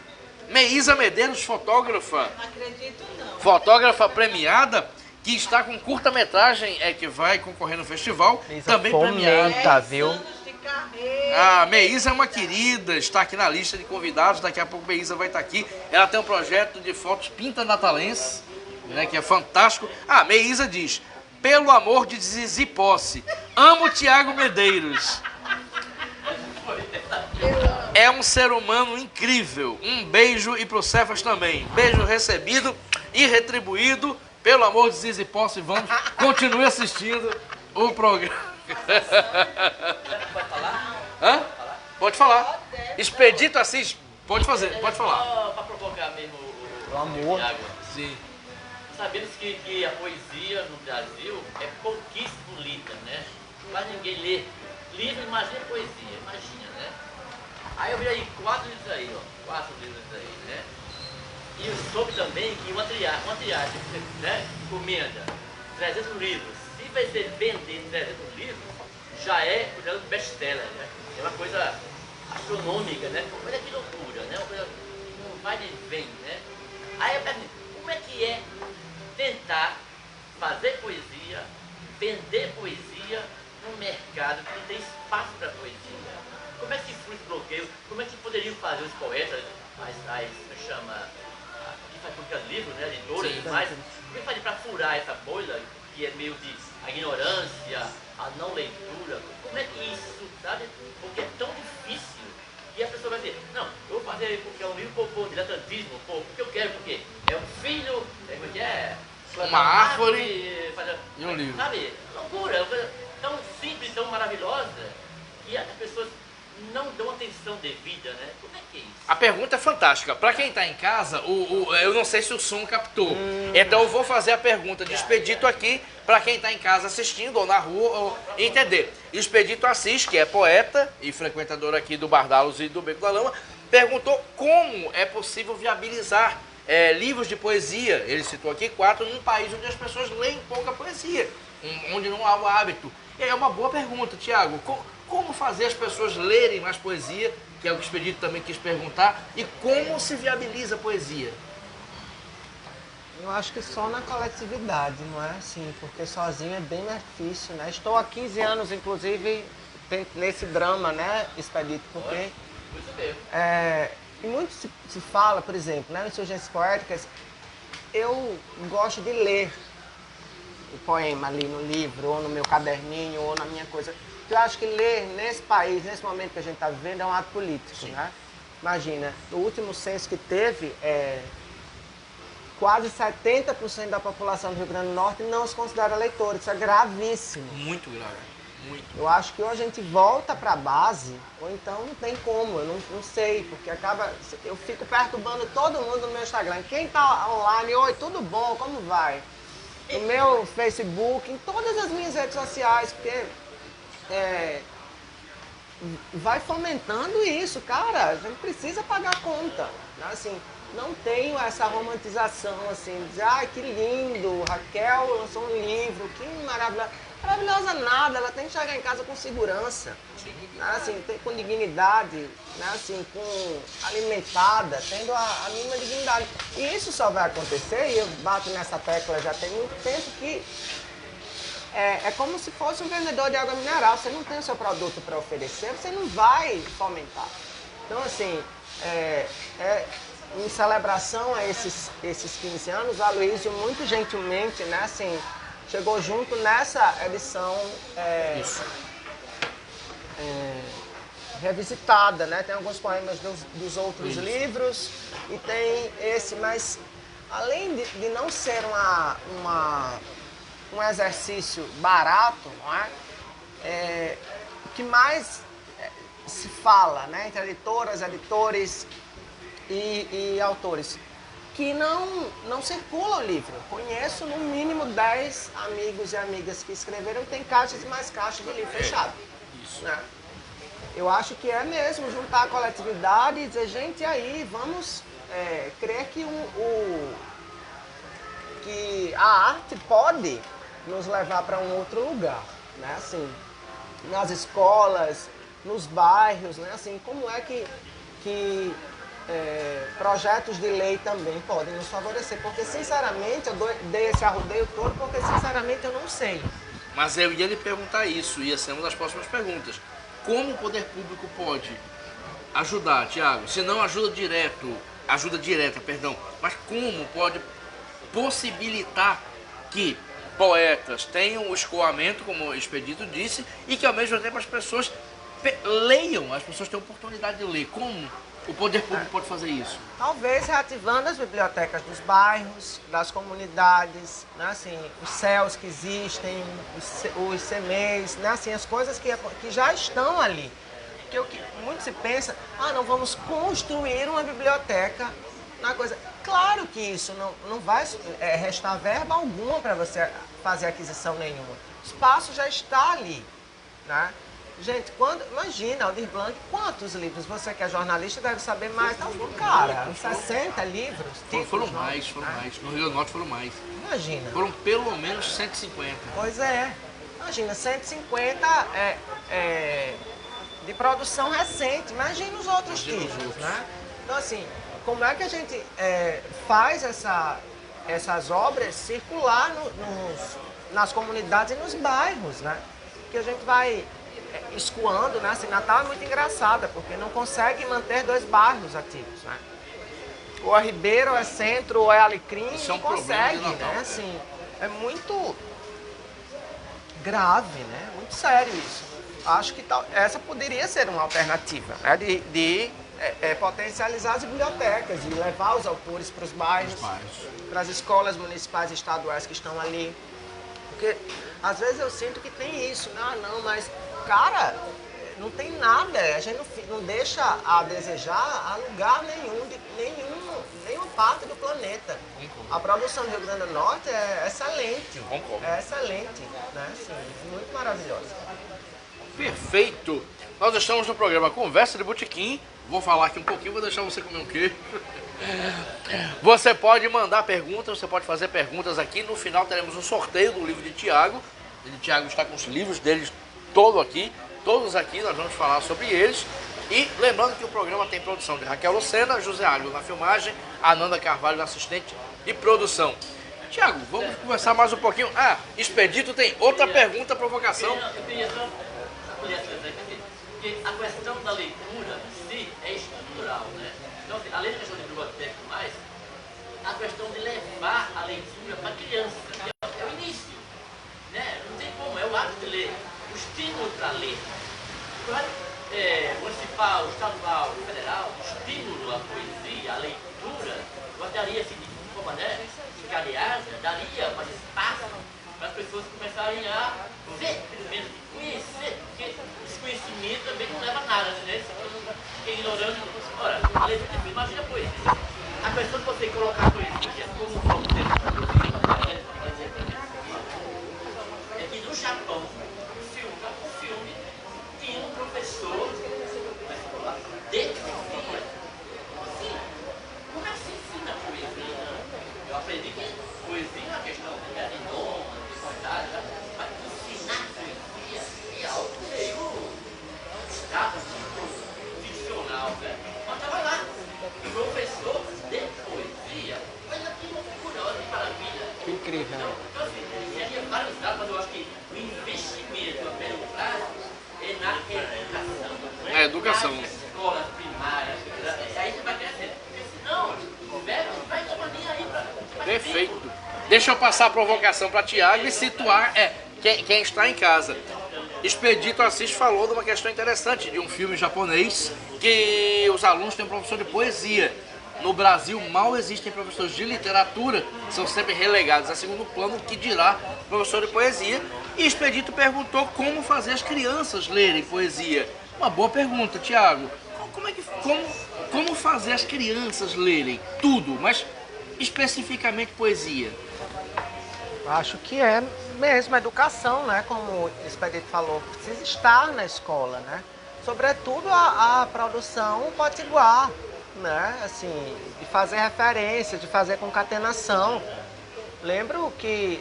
Meísa Medeiros, fotógrafa. Não acredito não. Fotógrafa premiada, que está com curta-metragem, que vai concorrer no festival. Meísa Também fomenta, premiada. viu? Anos de carreira. A Meísa é uma querida, está aqui na lista de convidados. Daqui a pouco a Meísa vai estar aqui. Ela tem um projeto de fotos Pinta Natalense, né, que é fantástico. Ah, Meísa diz: pelo amor de Zizi Posse, amo Thiago Medeiros. É um ser humano incrível. Um beijo e pro Cefas também. Beijo recebido e retribuído. Pelo amor de Zizi Posse, vamos. Continue assistindo o programa. Pode falar? Hã? Pode falar. Expedito Assis, pode fazer, pode falar. Só para provocar mesmo O amor. Thiago. Sim. Sabemos que a poesia no Brasil é pouquíssimo lida, né? Quase ninguém lê. Livro, imagina poesia, imagina, né? Aí eu vi aí 4 livros aí, ó. 4 livros aí, né? E eu soube também que uma triagem, né? Encomenda 300 livros. Se você vender 300 livros, já é um best-seller, né? É uma coisa astronômica, né? Olha que loucura, né? Uma coisa que não vai nem vem, né? Aí eu pergunto, como é que é tentar fazer poesia, vender poesia num mercado que não tem espaço para poesia? Como é que foi esse bloqueio? Como é que poderiam fazer os poetas, que faz publicar livros, né, editoras e tudo mais, como é que fazer para furar essa bolha que é meio de a ignorância, a não leitura? Como é que isso, sabe? Porque é tão difícil. E a pessoa vai dizer, não, eu vou fazer porque é um livro por diletantismo, porque eu quero, porque é um filho, Uma árvore e um livro. Sabe? Loucura, é uma coisa tão simples, tão maravilhosa, que as pessoas não dão atenção devida, né? Como é que é isso? A pergunta é fantástica. Para quem está em casa, eu não sei se o som captou. Então eu vou fazer a pergunta de Expedito aqui, para quem está em casa assistindo ou na rua ou entender. Expedito Assis, que é poeta e frequentador aqui do Bardalos e do Beco da Lama, perguntou como é possível viabilizar livros de poesia. Ele citou aqui 4 num país onde as pessoas leem pouca poesia, onde não há o hábito. E aí é uma boa pergunta, Thiago. Como fazer as pessoas lerem mais poesia, que é o que o Expedito também quis perguntar, e como se viabiliza a poesia? Eu acho que só na coletividade, não é assim, porque sozinho é bem mais difícil, né? Estou há 15 anos, inclusive, nesse drama, né, Expedito, porque... Isso mesmo. E muito se fala, por exemplo, né, em Insurgências Poéticas, eu gosto de ler o poema ali no livro, ou no meu caderninho, ou na minha coisa. Eu acho que ler nesse país, nesse momento que a gente está vivendo, é um ato político, né? Imagina, o último censo que teve, quase 70% da população do Rio Grande do Norte não se considera leitor. Isso é gravíssimo. Muito grave. Muito. Eu acho que ou a gente volta para a base, ou então não tem como, eu não sei, porque eu fico perturbando todo mundo no meu Instagram. Quem tá online, oi, tudo bom, como vai? No meu Facebook, em todas as minhas redes sociais, porque vai fomentando isso, cara, a gente precisa pagar conta, né? Assim, não tenho essa romantização, assim, dizer, ai, que lindo, Raquel lançou um livro, que maravilhoso. Maravilhosa nada, ela tem que chegar em casa com segurança, né? Assim, com dignidade, né? Assim, alimentada, tendo a mínima dignidade. E isso só vai acontecer, e eu bato nessa tecla já tem muito tempo, que é como se fosse um vendedor de água mineral. Você não tem o seu produto para oferecer, você não vai fomentar. Então, assim, em celebração a esses 15 anos, a Aloysio muito gentilmente, né, assim, chegou junto nessa edição revisitada, né? Tem alguns poemas dos outros livros e tem esse, mas além de não ser um exercício barato, não é? O que mais se fala, né, entre editoras, editores e autores, que não circula o livro. Conheço no mínimo 10 amigos e amigas que escreveram, tem caixas e mais caixas de livro fechado. Isso. Né? Eu acho que é mesmo juntar a coletividade e dizer, gente, aí, vamos crer que a arte pode nos levar para um outro lugar, né? Assim, nas escolas, nos bairros, né? Assim, como é que projetos de lei também podem nos favorecer, porque sinceramente eu dei esse arrodeio todo, porque sinceramente eu não sei. Mas eu ia lhe perguntar isso, ia ser uma das próximas perguntas. Como o poder público pode ajudar, Tiago? Se não ajuda direta, mas como pode possibilitar que poetas tenham o escoamento, como o Expedito disse, e que ao mesmo tempo as pessoas leiam, as pessoas tenham oportunidade de ler? Como o poder público pode fazer isso? Talvez reativando as bibliotecas dos bairros, das comunidades, né? Assim, os CELs que existem, os CMEs, né? Assim, as coisas que já estão ali. Porque o que muito se pensa, não vamos construir uma biblioteca na coisa. Claro que isso não vai restar verba alguma para você fazer aquisição nenhuma. O espaço já está ali, né? Gente, imagina, Aldir Blanc, quantos livros? Você que é jornalista deve saber mais. Cara, 60 livros? Foram mais. No Rio Grande do Norte foram mais. Imagina. Foram pelo menos 150. Pois é. Imagina, 150 de produção recente. Imagina os outros títulos, né? Então, assim, como é que a gente faz essas obras circular nas comunidades e nos bairros, né? Que a gente vai escoando, né? Assim, Natal é muito engraçada, porque não consegue manter 2 bairros ativos, né? Ou é Ribeira, ou é Centro, ou é Alecrim, não consegue, né? Assim, é muito grave, né? Muito sério isso. Acho que essa poderia ser uma alternativa, né? De potencializar as bibliotecas e levar os autores para os bairros, para as escolas municipais e estaduais que estão ali. Porque às vezes eu sinto que tem isso, mas, cara, não tem nada, a gente não deixa a desejar a lugar nenhuma parte do planeta. A produção do Rio Grande do Norte é excelente. Concordo. É excelente, né? Assim, muito maravilhosa. Perfeito! Nós estamos no programa Conversa de Botequim. Vou falar aqui um pouquinho, vou deixar você comer um queijo. Você pode mandar perguntas, você pode fazer perguntas aqui. No final teremos um sorteio do livro de Tiago. O Tiago está com os livros deles todos aqui, nós vamos falar sobre eles. E lembrando que o programa tem produção de Raquel Lucena, José Águio na filmagem, Ananda Carvalho na assistente de produção. Tiago, vamos conversar mais um pouquinho. Expedito tem outra pergunta, provocação. Eu queria só porque a questão da leitura em si é estrutural, né? Então, assim, além da questão de biblioteca e mais, a questão de levar a leitura para a criança, é o início, né? Não tem como, é o hábito de ler, o estímulo para ler. Municipal, estadual, federal, o estímulo à poesia, à leitura, gostaria assim, de forma, né, encadeada, daria mais espaço para as pessoas começarem a ver, pelo menos, conhecer, porque desconhecimento também não leva a nada, né? Se você fica ignorando, ora, imagina a poesia. A pessoa que você colocar a poesia como um é que no Japão, um filme tinha um professor de poesia. Assim, como é que se ensina poesia? Eu aprendi que poesia é uma questão de dom, de vontade, mas ensinar poesia é algo meio ficcional, né? Mas estava lá, o professor de poesia, coisa que curiosa, que maravilha. Que incrível. Então, assim, seria vários dados, mas eu acho que o investimento a médio prazo é na educação. Né? É, educação. Nas escolas primárias, aí você vai crescer. Porque senão, o velho não vai tomar nem aí pra Perfeito. Deixa eu passar a provocação para Tiago e situar quem está em casa. Expedito Assis falou de uma questão interessante, de um filme japonês, que os alunos têm um professor de poesia. No Brasil, mal existem professores de literatura, são sempre relegados a segundo plano, o que dirá professor de poesia. E Expedito perguntou como fazer as crianças lerem poesia. Uma boa pergunta, Tiago. Como fazer as crianças lerem tudo, mas especificamente poesia? Acho que é mesmo a educação, né? Como o Expedito falou, precisa estar na escola, né? Sobretudo a produção potiguar, né? Assim, de fazer referência, de fazer concatenação. Lembro que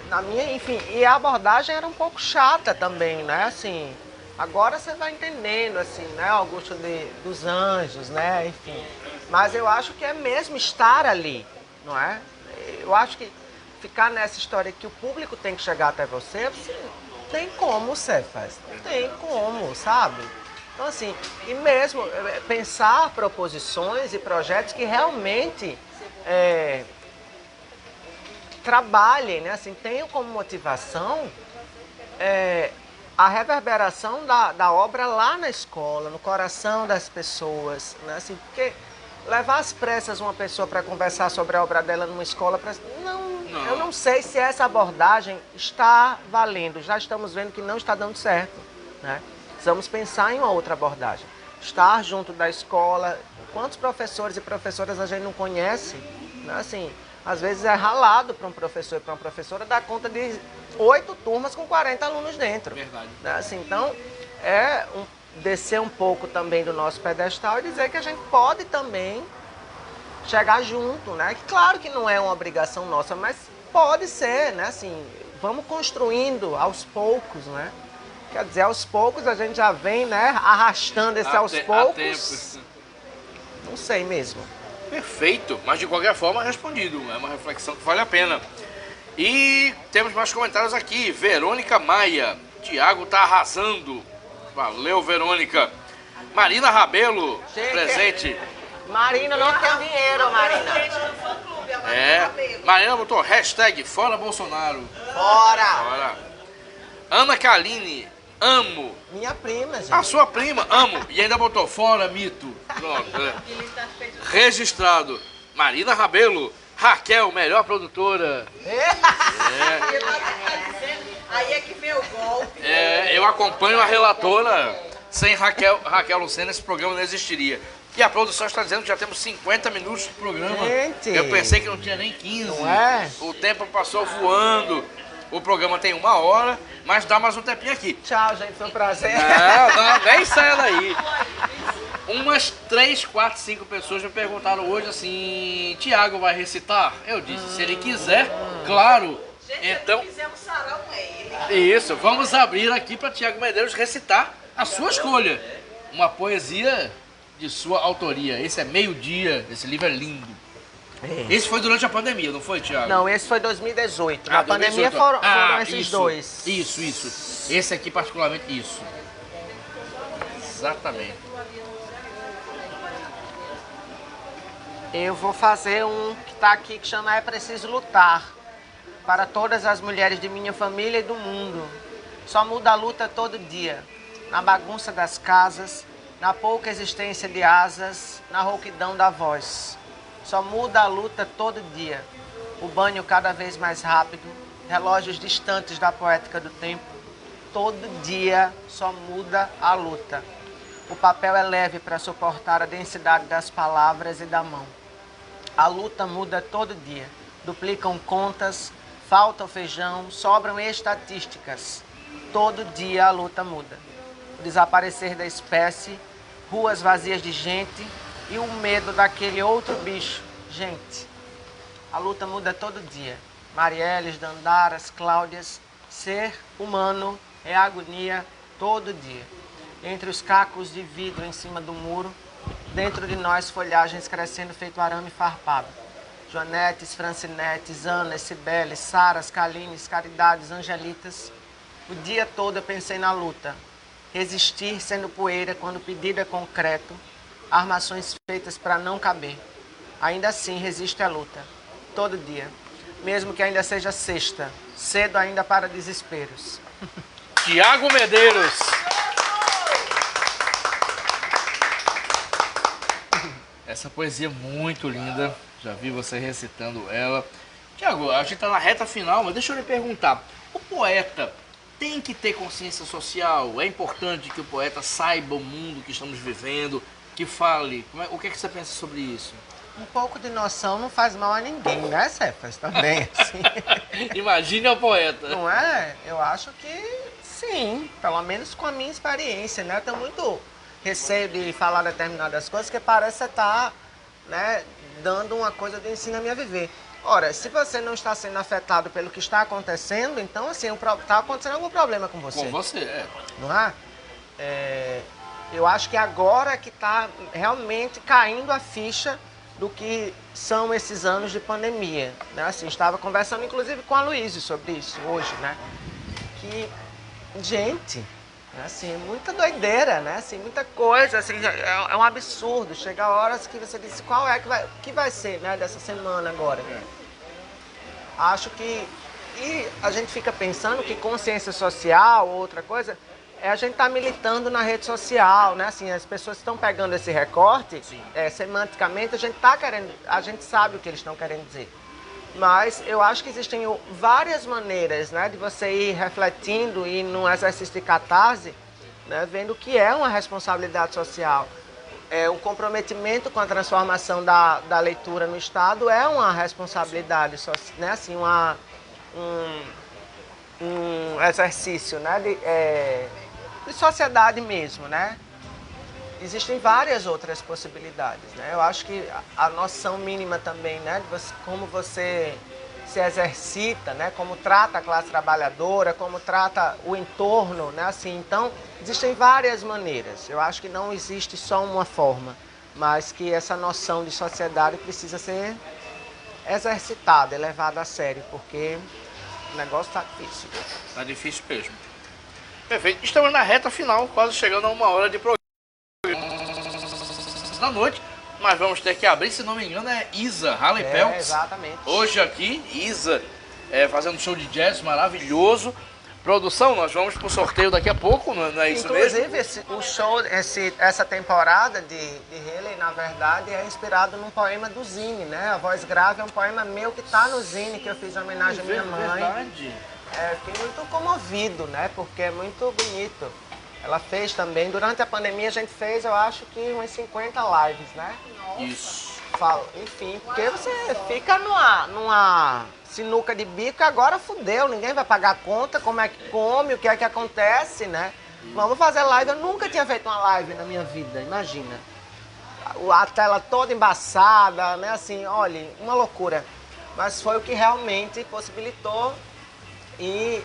na minha, enfim, e a abordagem era um pouco chata também, né? Assim, agora você vai entendendo, assim, né? Augusto dos Anjos, né? Enfim. Mas eu acho que é mesmo estar ali, não é? Eu acho que ficar nessa história que o público tem que chegar até você não tem como, Cefas. Não tem como, sabe? Então, assim, e mesmo pensar proposições e projetos que realmente trabalhem, né? Assim, tenham como motivação a reverberação da obra lá na escola, no coração das pessoas, né? Assim, porque levar às pressas uma pessoa para conversar sobre a obra dela numa escola, eu não sei se essa abordagem está valendo. Já estamos vendo que não está dando certo, né? Precisamos pensar em uma outra abordagem. Estar junto da escola. Quantos professores e professoras a gente não conhece? Né? Assim, às vezes é ralado para um professor e para uma professora dar conta de 8 turmas com 40 alunos dentro. Verdade. Né? Assim, então, descer um pouco também do nosso pedestal e dizer que a gente pode também chegar junto, né? Claro que não é uma obrigação nossa, mas pode ser, né? Assim, vamos construindo aos poucos, né? Quer dizer, aos poucos a gente já vem, né? Arrastando esse aos poucos. Não sei mesmo. Perfeito, mas de qualquer forma respondido. É uma reflexão que vale a pena. E temos mais comentários aqui. Verônica Maia. Tiago tá arrasando. Valeu, Verônica. Marina Rabelo, presente. Marina não tem dinheiro, Marina. Marina botou hashtag Fora Bolsonaro. Fora! Ana Kaline, amo. Minha prima, gente. A sua prima, amo. E ainda botou fora mito. Pronto. Registrado. Marina Rabelo, Raquel, melhor produtora. Aí é que vem o golpe. Eu acompanho a relatora. Sem Raquel Lucena, esse programa não existiria. E a produção está dizendo que já temos 50 minutos de programa. Gente. Eu pensei que não tinha nem 15. Não é? O tempo passou voando. O programa tem 1 hora, mas dá mais um tempinho aqui. Tchau, gente. Foi um prazer. Não, nem saia daí. Umas 3, 4, 5 pessoas me perguntaram hoje assim: Tiago vai recitar? Eu disse, se ele quiser, claro. Gente, Então, fizemos sarau com ele. isso, vamos abrir aqui para Tiago Medeiros recitar a sua escolha. Uma poesia de sua autoria. Esse é Meio-Dia, esse livro é lindo. Esse foi durante a pandemia, não foi, Tiago? Não, esse foi 2018. Na pandemia 2018. foram esses isso, dois. Isso. Esse aqui particularmente, isso. Exatamente. Eu vou fazer um que está aqui que chama É Preciso Lutar. Para todas as mulheres de minha família e do mundo. Só muda a luta todo dia. Na bagunça das casas, na pouca existência de asas, na rouquidão da voz. só muda a luta todo dia. O banho cada vez mais rápido, relógios distantes da poética do tempo. Todo dia só muda a luta. O papel é leve para suportar a densidade das palavras e da mão. A luta muda todo dia. Duplicam contas, falta o feijão, sobram estatísticas. Todo dia a luta muda. O desaparecer da espécie, ruas vazias de gente e o medo daquele outro bicho. Gente, a luta muda todo dia. Marielles, Dandaras, Cláudias, ser humano é agonia todo dia. Entre os cacos de vidro em cima do muro, dentro de nós folhagens crescendo feito arame farpado. Joanetes, Francinetes, Anas, Cibeles, Saras, Kalines, Caridades, Angelitas. O dia todo eu pensei na luta. Resistir sendo poeira quando o pedido é concreto. Armações feitas para não caber. Ainda assim resiste à luta. Todo dia. Mesmo que ainda seja sexta. Cedo ainda para desesperos. Tiago Medeiros. Essa poesia é muito linda. Já vi você recitando ela. Tiago, a gente está na reta final, mas deixa eu lhe perguntar. O poeta tem que ter consciência social? É importante que o poeta saiba o mundo que estamos vivendo, que fale. O que é que você pensa sobre isso? Um pouco de noção não faz mal a ninguém, né, Cefas? Também, assim. Imagine o poeta. Não é? Eu acho que sim, pelo menos com a minha experiência, né? Eu tenho muito receio de falar determinadas coisas, que parece que você está, né, dando uma coisa de ensino a mim a viver. Ora, se você não está sendo afetado pelo que está acontecendo, então, assim, está acontecendo algum problema com você. Com você, é. Não é? Eu acho que agora que está realmente caindo a ficha do que são esses anos de pandemia, né? Assim, estava conversando, inclusive, com a Luísa sobre isso hoje, né? Que, gente, assim, muita doideira, né? Assim, muita coisa, assim, é um absurdo. Chega horas que você diz qual é que vai ser, né, dessa semana agora. Acho que... E a gente fica pensando que consciência social, outra coisa, a gente está militando na rede social, né? Assim, as pessoas estão pegando esse recorte, semanticamente, a gente sabe o que eles estão querendo dizer. Mas eu acho que existem várias maneiras, né, de você ir refletindo e num exercício de catarse, né, vendo o que é uma responsabilidade social. O comprometimento com a transformação da leitura no Estado é uma responsabilidade, né, assim, um exercício, né, de sociedade mesmo, né? Existem várias outras possibilidades, né? Eu acho que a noção mínima também, né, de como você se exercita, né, como trata a classe trabalhadora, como trata o entorno, né, assim, então existem várias maneiras. Eu acho que não existe só uma forma, mas que essa noção de sociedade precisa ser exercitada, levada a sério, porque o negócio está difícil. Está difícil mesmo. Perfeito. Estamos na reta final, quase chegando a 1 hora de programa da noite. Mas vamos ter que abrir, se não me engano, é Isa Halley Peltz. Exatamente. Hoje aqui, Isa fazendo um show de jazz maravilhoso. Produção, nós vamos pro sorteio daqui a pouco, não é isso mesmo? Inclusive, o show, essa temporada de Halley, na verdade, é inspirado num poema do Zine, né? A Voz Grave é um poema meu que está no Zine, que eu fiz em homenagem à minha mãe. Verdade. Fiquei muito comovido, né? Porque é muito bonito. Ela fez também, durante a pandemia a gente fez, eu acho que umas 50 lives, né? Isso. Enfim, porque você fica numa sinuca de bico, agora fudeu, ninguém vai pagar a conta, como é que come, o que é que acontece, né? Vamos fazer live, eu nunca tinha feito uma live na minha vida, imagina. A tela toda embaçada, né? Assim, olha, uma loucura. Mas foi o que realmente possibilitou. E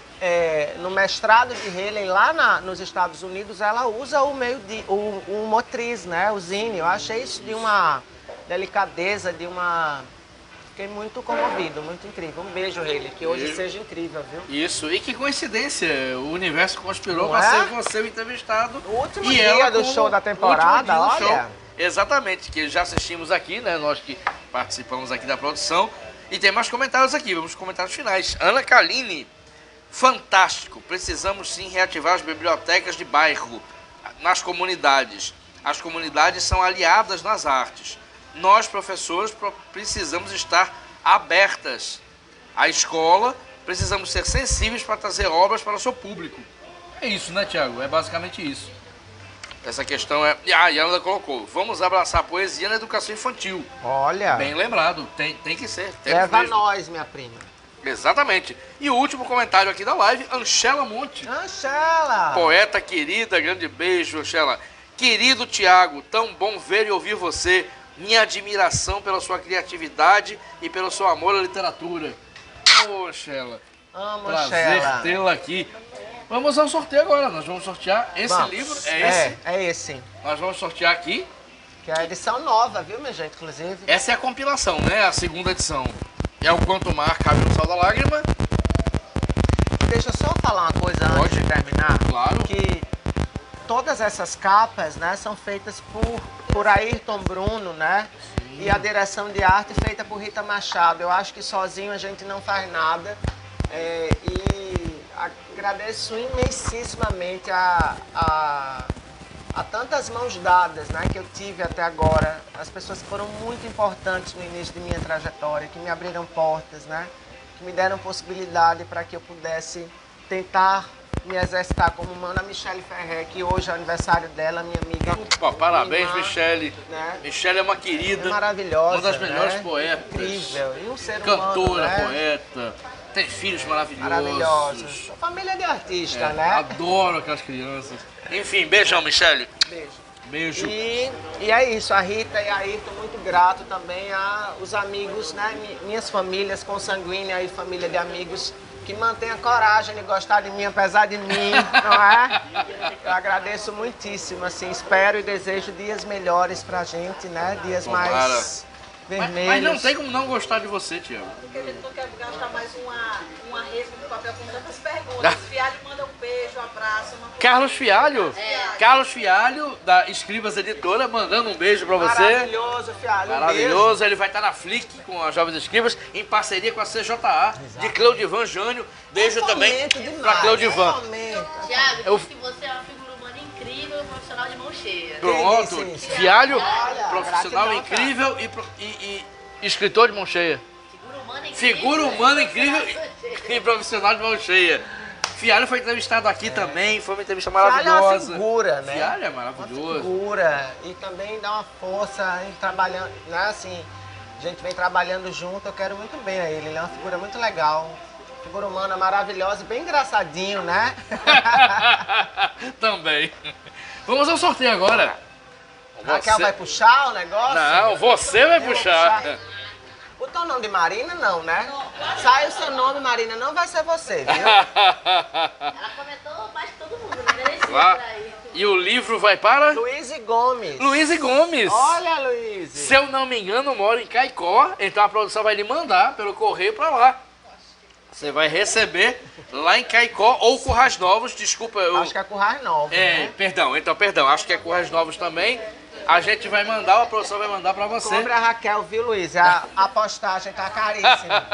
no mestrado de Halley, lá nos Estados Unidos, ela usa o motriz, né? O Zine. Eu achei isso de uma delicadeza, Fiquei muito comovido, muito incrível. Um beijo, Halley, que hoje seja incrível, viu? Isso, e que coincidência, o universo conspirou Não para é? ser você o entrevistado. O último e dia ela do como show da temporada, último dia do olha. show. Exatamente, que já assistimos aqui, né? Nós que participamos aqui da produção. E tem mais comentários aqui, vamos aos comentários finais. Ana Kaline, fantástico, precisamos sim reativar as bibliotecas de bairro nas comunidades. As comunidades são aliadas nas artes. nós, professores, precisamos estar abertas à escola, precisamos ser sensíveis para trazer obras para o seu público. É isso, né, Tiago? É basicamente isso. Essa questão é... Ah, a Yanda colocou, vamos abraçar a poesia na educação infantil. Olha, Bem lembrado, tem que ser. leva mesmo. nós, minha prima. Exatamente. E o último comentário aqui da live, Anchela Monte. Anchela! Poeta querida, grande beijo, Anchela. Querido Tiago, tão bom ver e ouvir você. Minha admiração pela sua criatividade e pelo seu amor à literatura. Ô, Anchela, Amo prazer Anchela. tê-la aqui. Vamos ao sorteio agora. Nós vamos sortear esse Vamos. livro. É esse. É esse. Nós vamos sortear aqui. Que é a edição nova, viu, minha gente? Inclusive. Essa é a compilação, né? A segunda edição. É o Quanto Mar Cabe no Sal da Lágrima. Deixa eu só falar uma coisa antes Pode. de terminar. Claro. Que todas essas capas, né, são feitas por Ayrton Bruno, né? Sim. E a direção de arte feita por Rita Machado. Eu acho que sozinho a gente não faz nada. E agradeço imensissimamente a tantas mãos dadas, né, que eu tive até agora. As pessoas que foram muito importantes no início de minha trajetória, que me abriram portas, né, que me deram possibilidade para que eu pudesse tentar me exercitar como humana. Michele Ferrer, que hoje é o aniversário dela, minha amiga. Opa, parabéns, minha irmã, Michele. né? Michele é uma querida. É maravilhosa. Uma das melhores né? poetas. Incrível. E um ser Cantora, humano, né? poeta. Tem filhos maravilhosos. Maravilhosos. Família de artista, É, né? Adoro aquelas crianças. Enfim, beijão, Michele. Beijo. Beijo. E é isso, a Rita e a Ayrton, muito grato também aos amigos, né? Minhas famílias consanguíneas e família de amigos que mantêm a coragem de gostar de mim, apesar de mim, não é? Eu agradeço muitíssimo, assim, espero e desejo dias melhores pra gente, né? Dias Tomara. mais vermelhos. Mas não tem como não gostar de você, Tiago. Porque a gente não quer gastar mais uma resma de papel com tantas perguntas. Fialho manda um beijo, um abraço. Carlos Fialho. Carlos Fialho, da Escribas Editora, mandando um beijo pra você. Maravilhoso, Fialho. Um Maravilhoso, ele vai estar na Flick com as Jovens Escribas, em parceria com a CJA, de Cleudivan Jânio. Beijo também pra Cleudivan. Tiago, Eu- diz que você é uma figura humana incrível, profissional de mão cheia. Pronto, Quem disse isso? Fialho, Olha, profissional gratidão, incrível e escritor de mão cheia. Figura humana incrível. Figura humana incrível e profissional de mão cheia. Fialho foi entrevistado aqui também, foi uma entrevista Fialho é uma maravilhosa. figura, né? Fialho é Uma maravilhoso. figura. E também dá uma força em trabalhando, né? Assim, a gente vem trabalhando junto, eu quero muito bem a ele. Ele é uma figura muito legal. Figura humana maravilhosa, bem engraçadinho, né? Também. Vamos ao sorteio agora. Raquel vai puxar o negócio? Não, você vai Eu vou puxar. O teu nome de Marina, não, né? Sai o seu nome, Marina, não vai ser você, viu? Ela comentou mais que todo mundo, né? Merecia Vá. pra ir. E o livro vai para Luiz Gomes. Luiz Gomes. Olha, Luiz. Se eu não me engano, mora em Caicó, então a produção vai lhe mandar pelo correio para lá. Você vai receber lá em Caicó ou Currais Novos, desculpa. Acho que é Currais Novos, né? Perdão, acho que é Currais Novos também. A gente vai mandar, a produção vai mandar para você. Compre a Raquel, viu, Luiz? A postagem tá caríssima.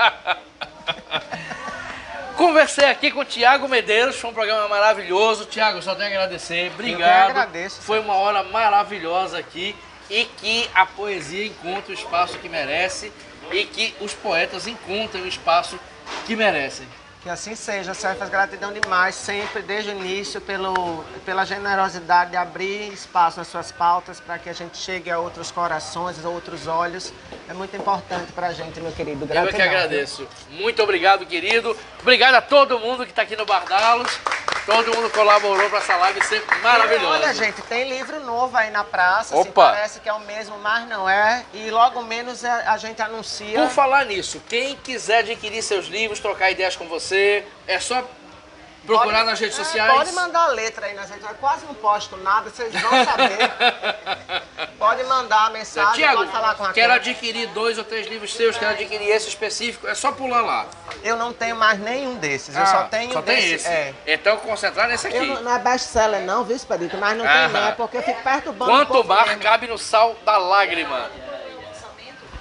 Conversei aqui com o Tiago Medeiros, foi um programa maravilhoso. Tiago, só tenho a agradecer, obrigado. agradeço. Foi uma hora maravilhosa aqui e que a poesia encontre o espaço que merece e que os poetas encontrem o espaço que merecem. Que assim seja, Cefas, gratidão demais, sempre, desde o início, pela generosidade de abrir espaço nas suas pautas para que a gente chegue a outros corações, a outros olhos. É muito importante para a gente, meu querido. Gratidão. Eu que agradeço. Muito obrigado, querido. Obrigado a todo mundo que está aqui no Bardalos. Todo mundo colaborou para essa live ser maravilhosa. Olha, gente, tem livro novo aí na praça. Opa. Assim, parece que é o mesmo, mas não é. E logo menos a gente anuncia. Por falar nisso, quem quiser adquirir seus livros, trocar ideias com você, é só procurar nas redes sociais. Pode mandar a letra aí nas redes sociais. Eu quase não posto nada, vocês vão saber. Pode mandar a mensagem, Tiago, pode falar com a quero Raquel. adquirir 2 ou 3 livros seus, quero adquirir esse específico, é só pular lá. Eu não tenho mais nenhum desses, eu só tenho só tem desse. esse. É. Então concentrar nesse aqui. Não é best-seller não, viu, Expedito? Mas não Aham. tem não, é porque eu fico perturbando o Quanto povo mar mesmo. cabe no sal da lágrima.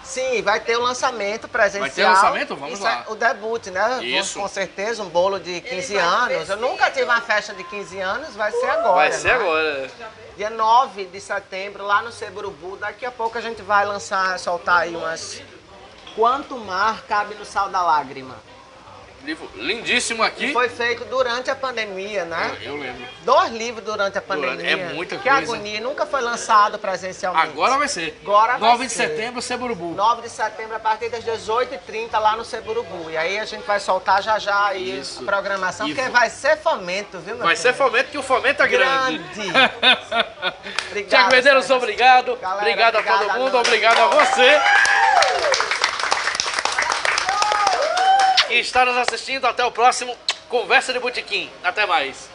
Sim, vai ter o lançamento presencial. Vai ter lançamento? Vamos Isso lá. É o debut, né? Isso. Com certeza, um bolo de 15 vai anos. Eu ver nunca tive uma festa de 15 anos, vai ser agora. Vai ser né? agora. Dia 9 de setembro, lá no Seburubu. Daqui a pouco a gente vai soltar aí umas... Quanto mar cabe no sal da lágrima. Livro lindíssimo aqui. Foi feito durante a pandemia, né? Eu lembro. 2 livros durante a pandemia. É muita que coisa. agonia, nunca foi lançado presencialmente. Agora vai ser. Agora vai 9 de ser. setembro, Seburubu. 9 de setembro, a partir das 18h30, lá no Seburubu. E aí a gente vai soltar já aí Isso. a programação, E porque vai ser fomento, viu, meu Vai ser filho? fomento, que o fomento é grande. Obrigado, Tiago Medeiros, Sérgio. obrigado. Galera, Obrigado a todo obrigado, mundo, não. obrigado a você. Que está nos assistindo. Até o próximo Conversa de Botequim. Até mais.